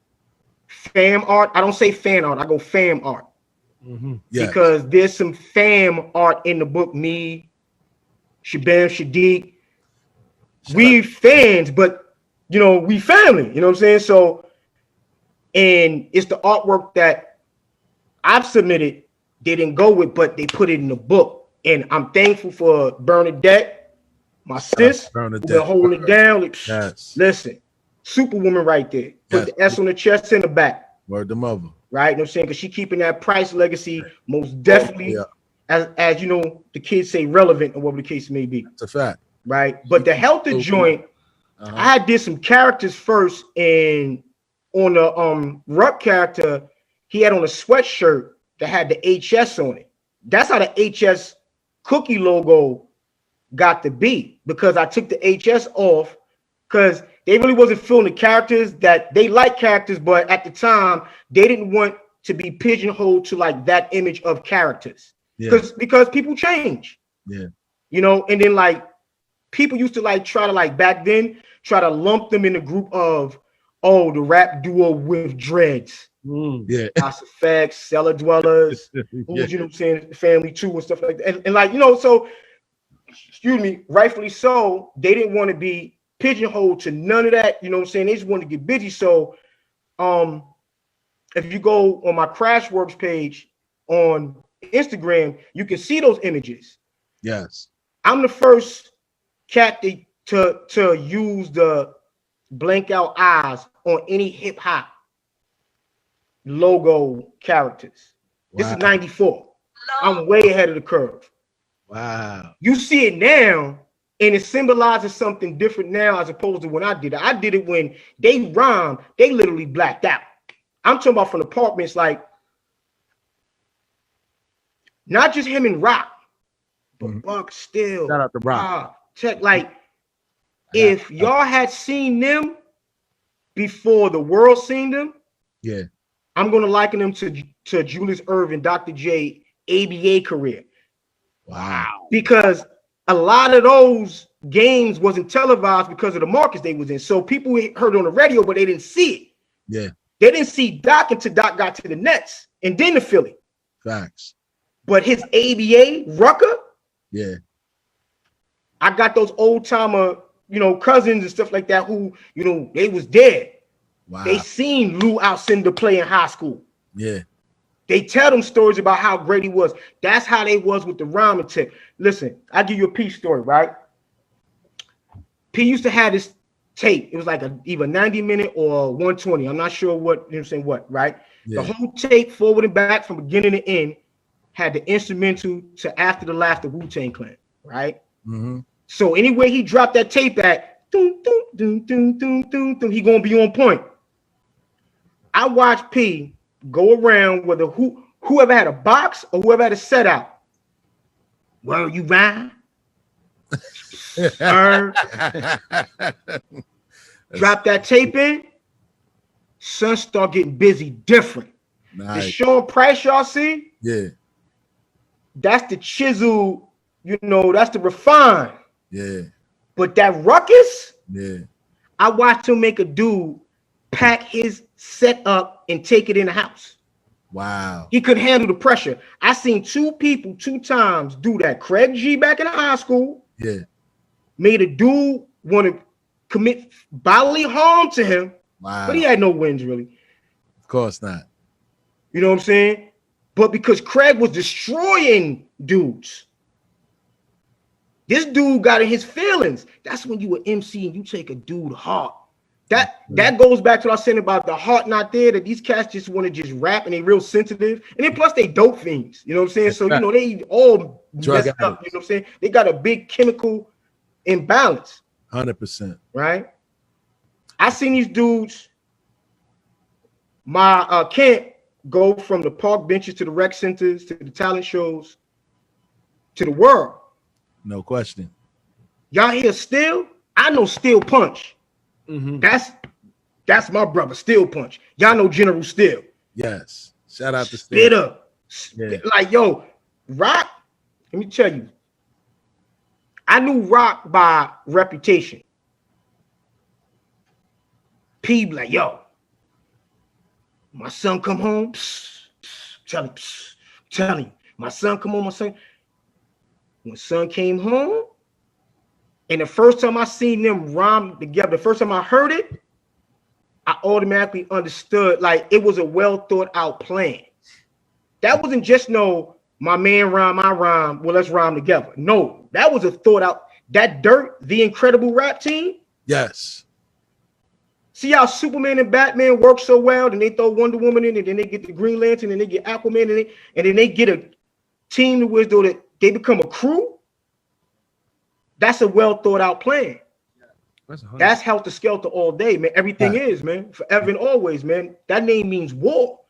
fam art. I don't say fan art, I go fam art. Yes. Because there's some fam art in the book. Me, Shabam, Shadiq, we fans, but you know, we family, you know what I'm saying? So, and it's the artwork that I've submitted, they didn't go with, but they put it in the book. And I'm thankful for Bernadette, my sis, who been holding it down. Like, yes. Listen, superwoman right there. Put the S on the chest and the back. Word the mother. Right? You know what I'm saying? Because she keeping that Price legacy most definitely, as you know, the kids say, relevant or whatever the case may be. It's a fact. Right? But the Heltah joint, I did some characters first, and on the Rupp character, he had on a sweatshirt that had the HS on it. That's how the HS cookie logo got to be, because I took the HS off because they really wasn't feeling the characters, that they like characters, but at the time they didn't want to be pigeonholed to like that image of characters. Because people change. Yeah. You know, and then like people used to like try to like back then try to lump them in the group of, oh, the rap duo with dreads. Yeah. House Effects, Cellar Dwellers, you know what I'm saying, Family 2 and stuff like that. And like, you know, so excuse me, rightfully so, they didn't want to be pigeonholed to none of that, you know what I'm saying? They just wanted to get busy. So if you go on my Crash Works page on Instagram, you can see those images. Yes. I'm the first cat to use the blank out eyes on any hip hop logo characters. Wow. This is 94. I'm way ahead of the curve. Wow. You see it now, and it symbolizes something different now as opposed to when I did it. I did it when they rhymed, they literally blacked out. I'm talking about from apartments, like not just him and Rock, but Buck still. Shout out to Rock. Check, like, if y'all had seen them before the world seen them, yeah, I'm gonna liken them to Julius Erving, Dr. J, ABA career. Wow. Because a lot of those games wasn't televised because of the markets they was in. So people heard it on the radio, but they didn't see it. Yeah. They didn't see Doc until Doc got to the Nets and then the Philly. Facts. But his ABA Rucker, yeah, I got those old timer, cousins and stuff like that who, they was dead. Wow. They seen Lou Alcindor play in high school. Yeah. They tell them stories about how great he was. That's how they was with the rhyming tip. Listen, I'll give you a P story, right? P used to have this tape. It was like either 90-minute or 120. I'm not sure what, right? Yeah. The whole tape, forward and back from beginning to end, had the instrumental to After the Laughter Wu-Tang Clan, right? Mm-hmm. So anywhere he dropped that tape at, he gonna be on point. I watched P go around with whoever had a box or whoever had a set out. Well, you rhyme? Drop that tape in. Son start getting busy different. Nice. The Sean Price y'all see? Yeah. That's the chisel, that's the refine. Yeah. But that ruckus, yeah. I watched him make a dude pack his set up and take it in the house. Wow. He could handle the pressure. I seen two people 2 times do that. Craig G back in high school. Yeah. Made a dude want to commit bodily harm to him. Wow. But he had no wins, really. Of course not. You know what I'm saying? But because Craig was destroying dudes. This dude got in his feelings. That's when you were MC and you take a dude heart. That goes back to what I was saying about the heart not there, that these cats just want to just rap and they real sensitive. And then plus they dope fiends. You know what I'm saying? So, they all messed up. You know what I'm saying? They got a big chemical imbalance. 100%. Right? I seen these dudes, my camp, go from the park benches to the rec centers, to the talent shows, to the world. No question. Y'all hear Steel? I know Steel Punch. Mm-hmm. That's my brother, Steel Punch. Y'all know General Steel. Yes. Shout out to Steel. Spit up. Yeah. Like, yo, Rock, let me tell you. I knew Rock by reputation. P like, yo, my son come home. Tell him. My son come home, my son. When son came home, and the first time I seen them rhyme together, the first time I heard it, I automatically understood, like, it was a well thought out plan. That wasn't just my man rhyme, I rhyme, well, let's rhyme together. No, that was a thought out. That Dirt, the Incredible Rap Team. Yes. See how Superman and Batman work so well, then they throw Wonder Woman in, and then they get the Green Lantern, and they get Aquaman in it, and then they get a team to where they become a crew. That's a well thought out plan. That's Heltah Skeltah all day, man. Everything is, man. Forever and always, man. That name means war.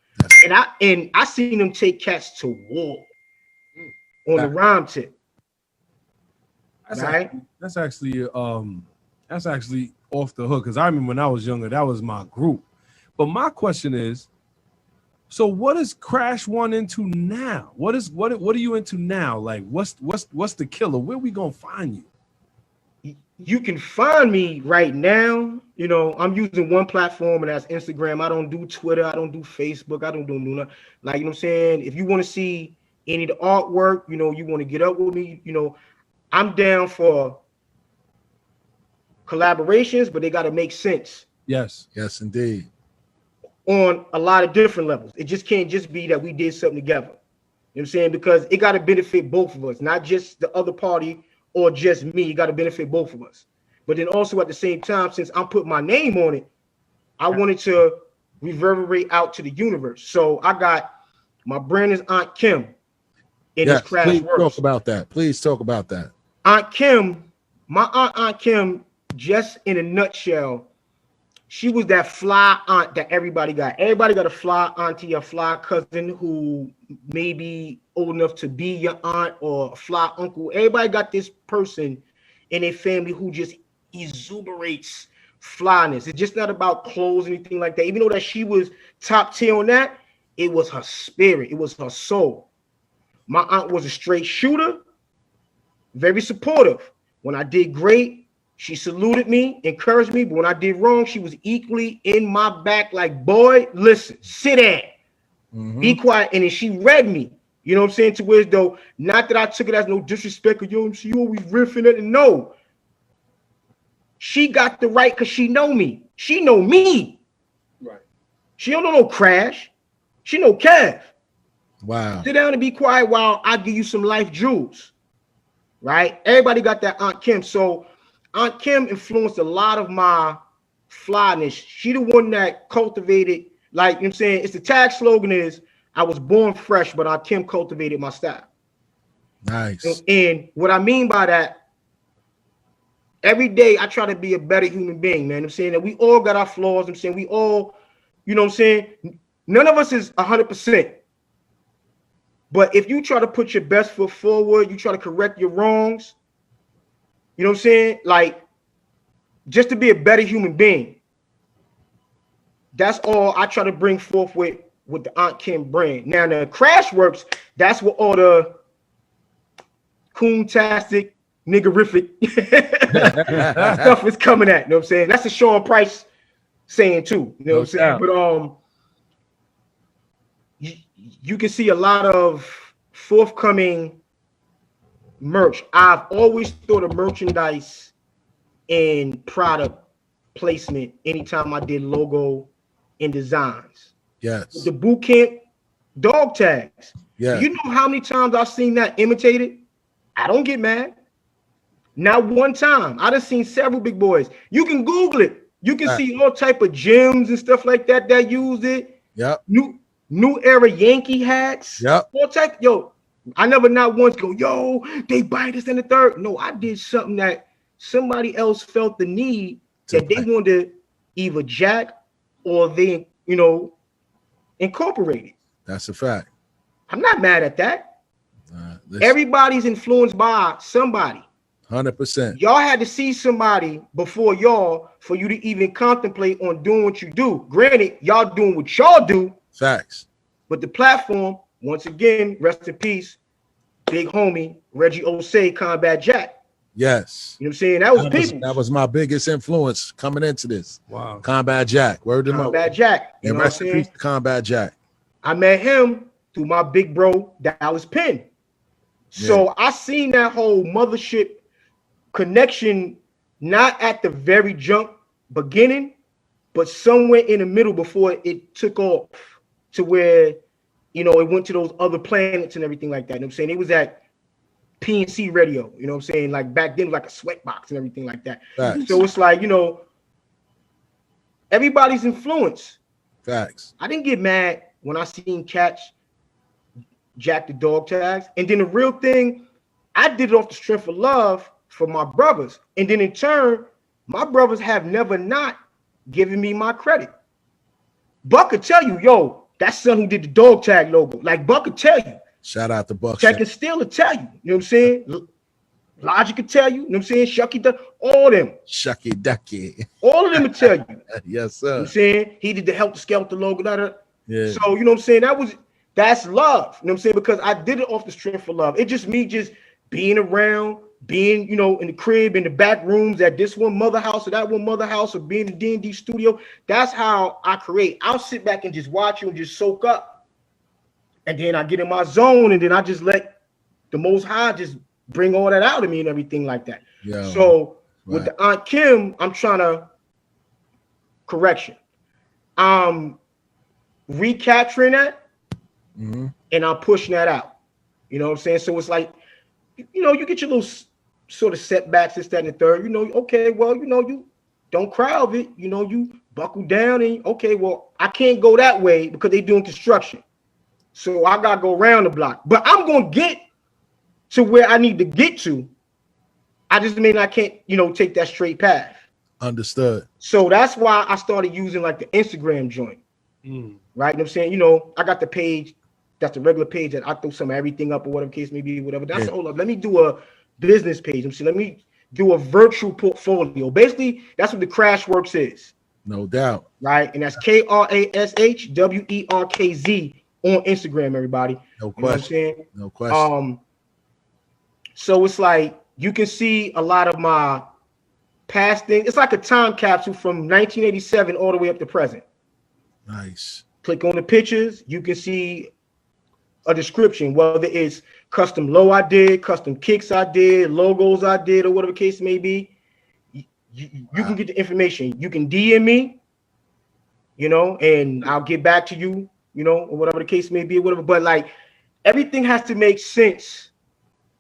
And I seen them take cats to war on the rhyme tip. That's actually off the hook, because I remember when I was younger, that was my group. But my question is, so what is Crash One into now? What are you into now? Like, what's the killer? Where we gonna find you? You can find me right now. I'm using one platform, and that's Instagram. I don't do Twitter. I don't do Facebook. I don't do nothing. Like, you know what I'm saying? If you want to see any of the artwork, you want to get up with me, I'm down for collaborations, but they got to make sense. Yes, indeed. on a lot of different levels. It just can't just be that we did something together. You know what I'm saying? Because it got to benefit both of us, not just the other party or just me. It got to benefit both of us. But then also at the same time, since I'm putting my name on it, I wanted to reverberate out to the universe. So I got my brand is Aunt Kim in this Crash please Works. talk about that. Please talk about that. Aunt Kim, my Aunt Kim, just in a nutshell, she was that fly aunt that everybody got. Everybody got a fly auntie, a fly cousin who may be old enough to be your aunt, or a fly uncle. Everybody got this person in a family who just exuberates flyness. It's just not about clothes or anything like that. Even though that she was top tier on that, it was her spirit. It was her soul. My aunt was a straight shooter, very supportive. When I did great, she saluted me, encouraged me, but when I did wrong, she was equally in my back like, boy, listen, sit down, be quiet. And then she read me, you know what I'm saying, to where though, not that I took it as no disrespect, or yo, she always riffing it, and no. She got the right because she know me. She know me. Right. She don't know no Crash. She know Kev. Wow. Sit down and be quiet while I give you some life jewels. Right? Everybody got that Aunt Kim. So Aunt Kim influenced a lot of my flyness. She the one that cultivated, like, you know what I'm saying? It's the tag slogan is, I was born fresh, but Aunt Kim cultivated my style. Nice. And what I mean by that, every day I try to be a better human being, man. I'm saying that we all got our flaws. I'm saying we all, you know what I'm saying? None of us is 100%. But if you try to put your best foot forward, you try to correct your wrongs, you know what I'm saying? Like, just to be a better human being. That's all I try to bring forth with the Aunt Kim brand. Now, the Crash Works, that's what all the coon-tastic, niggerific stuff is coming at. You know what I'm saying? That's a Sean Price saying too. You know what I'm saying? But you can see a lot of forthcoming merch. I've always thought of merchandise and product placement anytime I did logo and designs. Yes. The boot camp dog tags. Yeah. You know how many times I've seen that imitated? I don't get mad. Not one time. I done seen several big boys. You can Google it. You can see all type of gyms and stuff like that that use it. Yep. New era Yankee hats. Yep. All type. Yo, I never not once go, yo, they bite us in the third. No, I did something that somebody else felt the need that they wanted to either jack or they, you know, incorporate it. That's a fact. I'm not mad at that. Everybody's influenced by somebody. 100%. Y'all had to see somebody before y'all for you to even contemplate on doing what you do. Granted, y'all doing what y'all do. Facts. But the platform, once again, rest in peace, big homie, Reggie Osei, Combat Jack. Yes. You know what I'm saying? That was people. That was my biggest influence coming into this. Wow. Combat Jack. Word to Combat Jack. You and know rest what I'm in saying? peace to Combat Jack. I met him through my big bro, Dallas Penn. So I seen that whole mothership connection, not at the very jump beginning, but somewhere in the middle before it took off to where, you know, it went to those other planets and everything like that. You know what I'm saying? It was at PNC radio, you know what I'm saying? Like back then, like a sweatbox and everything like that. Facts. So it's like, you know, everybody's influence. Facts. I didn't get mad when I seen Catch jack the dog tags. And then the real thing, I did it off the strength of love for my brothers. And then in turn, my brothers have never not given me my credit. Buck could tell you, yo, that's son who did the dog tag logo. Like Buck could tell you. Shout out to Buck. Tech and Steel will tell you. You know what I'm saying? Logic could tell you. You know what I'm saying? Shucky, all of them. Shucky Ducky. All of them will tell you. Yes, sir. You know what I'm saying? He did the Heltah Skeltah logo. Yeah. So, you know what I'm saying? That's love. You know what I'm saying? Because I did it off the strength of love. It just me just being around, being, you know, in the crib, in the back rooms at this one mother house or that one mother house, or being in the D&D studio. That's how I create. I'll sit back and just watch you and just soak up. And then I get in my zone, and then I just let the Most High just bring all that out of me and everything like that. Yeah. So with the Aunt Kim, I'm trying to correction. recapturing that, and I'm pushing that out. You know what I'm saying? So it's like, you know, you get your little sort of setbacks, this, that, and the third. You know, okay, well, you know, you don't cry of it. You know, you buckle down and, okay, well, I can't go that way because they doing construction. So I got to go around the block. But I'm going to get to where I need to get to. I just mean I can't, you know, take that straight path. Understood. So that's why I started using like the Instagram joint. Right? You know what I'm saying? You know, I got the page. That's the regular page that I throw some everything up or whatever case may be, whatever. That's hold up. Let me do a business page. I'm saying, let me do a virtual portfolio. Basically, that's what the Crash Works is. No doubt. Right? And that's KRASHWERKZ on Instagram, everybody. No question. You know what I'm saying? No question. So it's like you can see a lot of my past things. It's like a time capsule from 1987 all the way up to present. Nice. Click on the pictures, you can see a description, whether it's custom low I did, custom kicks I did, logos I did, or whatever the case may be. You can get the information. You can DM me, you know, and I'll get back to you, you know, or whatever the case may be, or whatever. But like everything has to make sense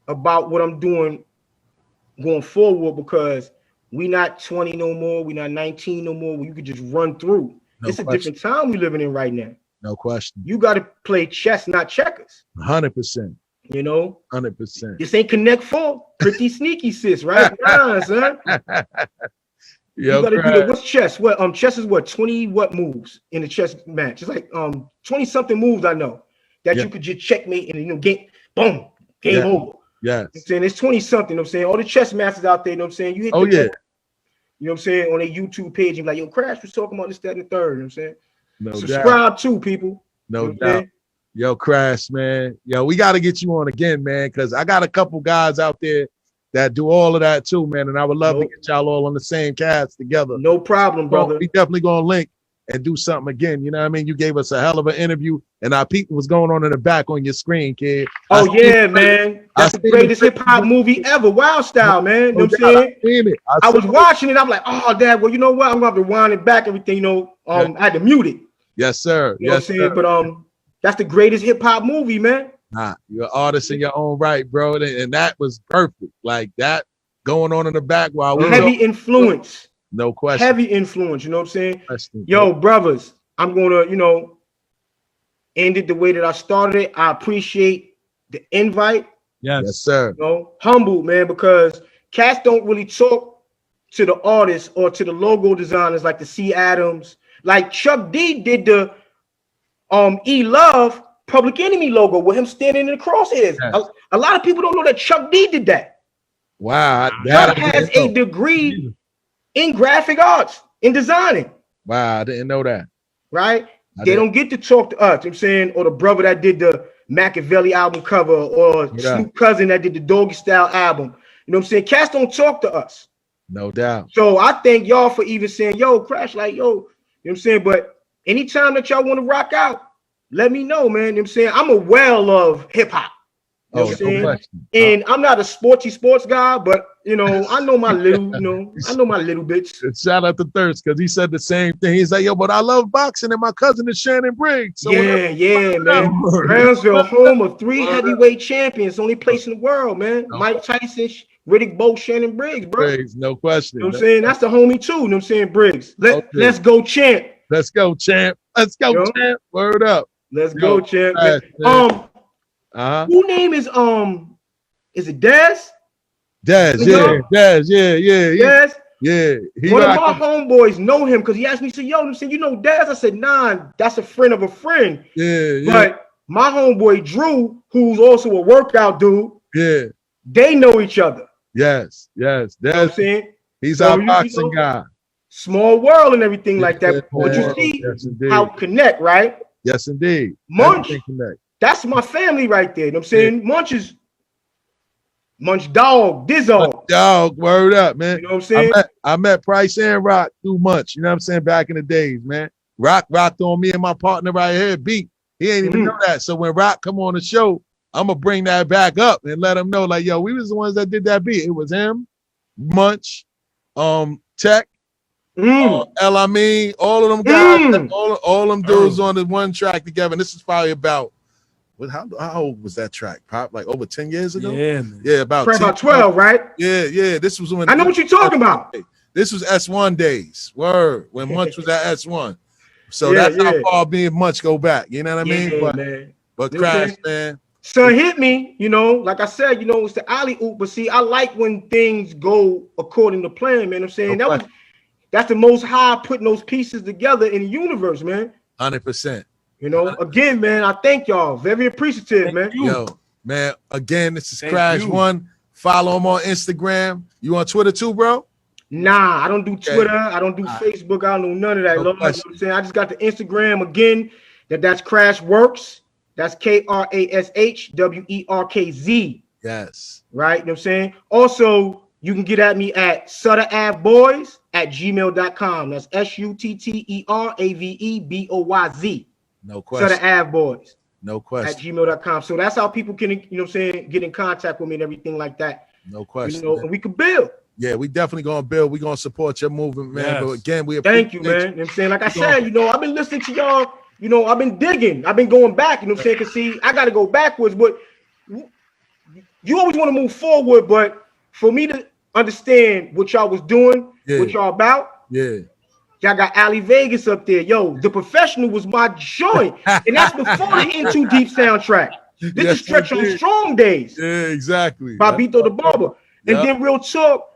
about what I'm doing going forward, because we not 20 no more, we not 19 no more, where you could just run through. It's a different time we living in right now. No question. You got to play chess, not checkers. 100%. You know, 100%. This ain't Connect Four. Pretty sneaky, sis, right? Nah, son. You gotta do what's chess? What chess is what 20 what moves in the chess match? It's like 20 something moves I know that you could just checkmate and, you know, game over. Yes. I'm saying it's 20 something. You know what I'm saying all the chess masters out there. You know what I'm saying you hit. You know what I'm saying on a YouTube page. You're like, yo, Crash was talking about this, that, and the third. You know what I'm saying? No Subscribe too, people. No doubt. Yo, Crash, man. Yo, we got to get you on again, man, because I got a couple guys out there that do all of that too, man. And I would love to get y'all all on the same cast together. No problem, brother. We definitely going to link and do something again. You know what I mean? You gave us a hell of an interview, and our people was going on in the back on your screen, kid. Oh, yeah, man. That's the greatest hip-hop movie ever. Wild Style, man. You know what I'm saying? I was watching it. I'm like, oh, Dad, well, you know what? I'm going to have to wind it back, everything, you know. I had to mute it. Yes, sir. You know what I'm saying? But that's the greatest hip-hop movie, man. Nah, you're an artist in your own right, bro. And that was perfect. Like that going on in the back while we heavy influence. No question. Heavy influence, you know what I'm saying? Yo, brothers, I'm gonna, you know, end it the way that I started it. I appreciate the invite. Yes, sir. You know, humble, man, because cats don't really talk to the artists or to the logo designers like the C. Adams. Like Chuck D did the E Love Public Enemy logo with him standing in the crosshairs. Yes. A lot of people don't know that Chuck D did that. Wow. Chuck has a degree in graphic arts, in designing. Wow, I didn't know that. Right? They don't get to talk to us, I'm saying, or the brother that did the Machiavelli album cover, or Snoop Cousin that did the Doggy Style album. You know what I'm saying? Cats don't talk to us. No doubt. So I thank y'all for even saying, yo, Crash, like, yo, you know what I'm saying? But anytime that y'all want to rock out, let me know, man. You know what I'm saying? I'm a well of hip hop. You know what I'm saying? And I'm not a sports guy, but you know, I know my little, you know, I know my little bits. Shout out to Thirst, because he said the same thing. He's like, yo, but I love boxing, and my cousin is Shannon Briggs. So yeah, man. Brownsville, home of 3 heavyweight champions, only place in the world, man. Mike Tyson, Riddick Bowe, Shannon Briggs, bro. Briggs, no question. You know what I'm saying? That's the homie too. You know what I'm saying? Briggs. Let's go, champ. Let's go, champ. Let's go, champ. Word up. Let's go, champ. Who name is it Dez? Dez, yeah. One of my homeboys know him because he asked me, he said, yo, I'm saying, you know Dez? I said, nah, that's a friend of a friend. But my homeboy Drew, who's also a workout dude, they know each other. Yes. You know what I'm saying? He's our boxing guy. Small world and everything like that. But you see how it connect, right? Yes, indeed. Munch, that's my family right there. You know what I'm saying? Munch Dog, Dizzo. Dog, word up, man. You know what I'm saying? I met Price and Rock through Munch. You know what I'm saying? Back in the days, man. Rock rocked on me and my partner right here, Beat. He ain't even know that. So when Rock come on the show, I'm going to bring that back up and let him know, like, yo, we was the ones that did that beat. It was him, Munch, Tech, I mean, all of them guys, all them dudes on the one track together. And this is probably about how old was that track? Pop, like over 10 years ago? Yeah, man. Yeah, about 12, right? Yeah. This was when I know what you're talking about. This was S1 days. Word. When Munch was at S1. So that's how far me and Munch go back. You know what I mean? But Crash, man. Son hit me, like I said, it's the alley oop. But see, I like when things go according to plan, man. I'm saying that's the most high putting those pieces together in the universe, man. 100%. Again, man, I thank y'all. Very appreciative, man. Yo, man, again, this is Crash One. Follow him on Instagram. You on Twitter too, bro? Nah, I don't do Twitter. I don't do Facebook. I don't do none of that. You know what I'm saying? I just got the Instagram again. That's Crash Works. That's KRASHWERKZ. Yes. Right? You know what I'm saying? Also, you can get at me at SutterAveBoys@gmail.com. That's SUTTERAVEBOYZ. No question. Sutter Ave Boys. No question. @gmail.com. So that's how people can, get in contact with me and everything like that. No question. And we can build. Yeah, we definitely gonna build. We're gonna support your movement, man. Yes. But again, we thank you, man. You know what I'm saying? Like I said, I've been listening to y'all, I've been digging, I've been going back, you know what I'm saying? Because see, I gotta go backwards, but you always want to move forward, but for me to understand what y'all was doing, what y'all about, y'all got Ali Vegas up there. Yo, The Professional was my joint, and that's before the In Too Deep soundtrack. This is Stretch on Strong Days. Yeah, exactly. By Bito the Barber. And then real talk,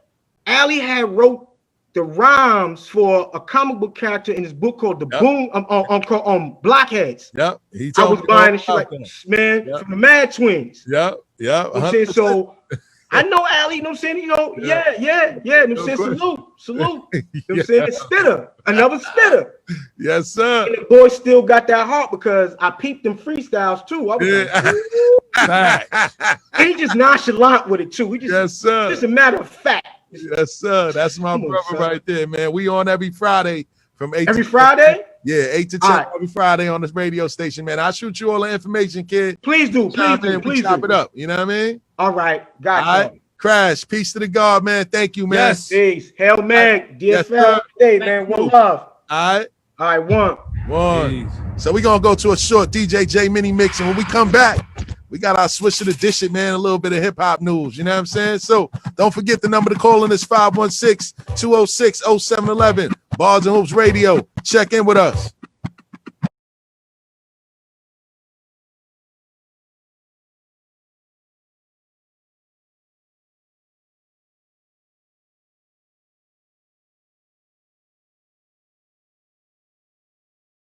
Ali had wrote the rhymes for a comic book character in his book called The Boom on Blockheads. Yep. I was buying and shit like, man, from the Mad Twins. Yep. I'm saying, so I know Ali, you know what I'm saying? You know what I'm saying? Salute. You know what I'm saying? It's Spitter, another Spitter. Yes, sir. And the boy still got that heart because I peeped them freestyles too. I was like, he just nonchalant with it too. He just, just a matter of fact. Yes, sir. That's my brother right there, man. We on every Friday from 8 every Friday? Yeah, 8 to 10 every Friday on this radio station, man. I'll shoot you all the information, kid. Please do. Please chop it up. You know what I mean? All right. Got you. All right. Crash. Peace to the God, man. Thank you, man. Yes. Peace. Hail Meg. DFL today, man. One love. All right. All right. One. Peace. So we're going to go to a short DJ J mini mix. And when we come back, we got our switch to the dish it, man. A little bit of hip hop news. You know what I'm saying? So don't forget the number to call in is 516-206-0711. Bars and Hoops Radio. Check in with us.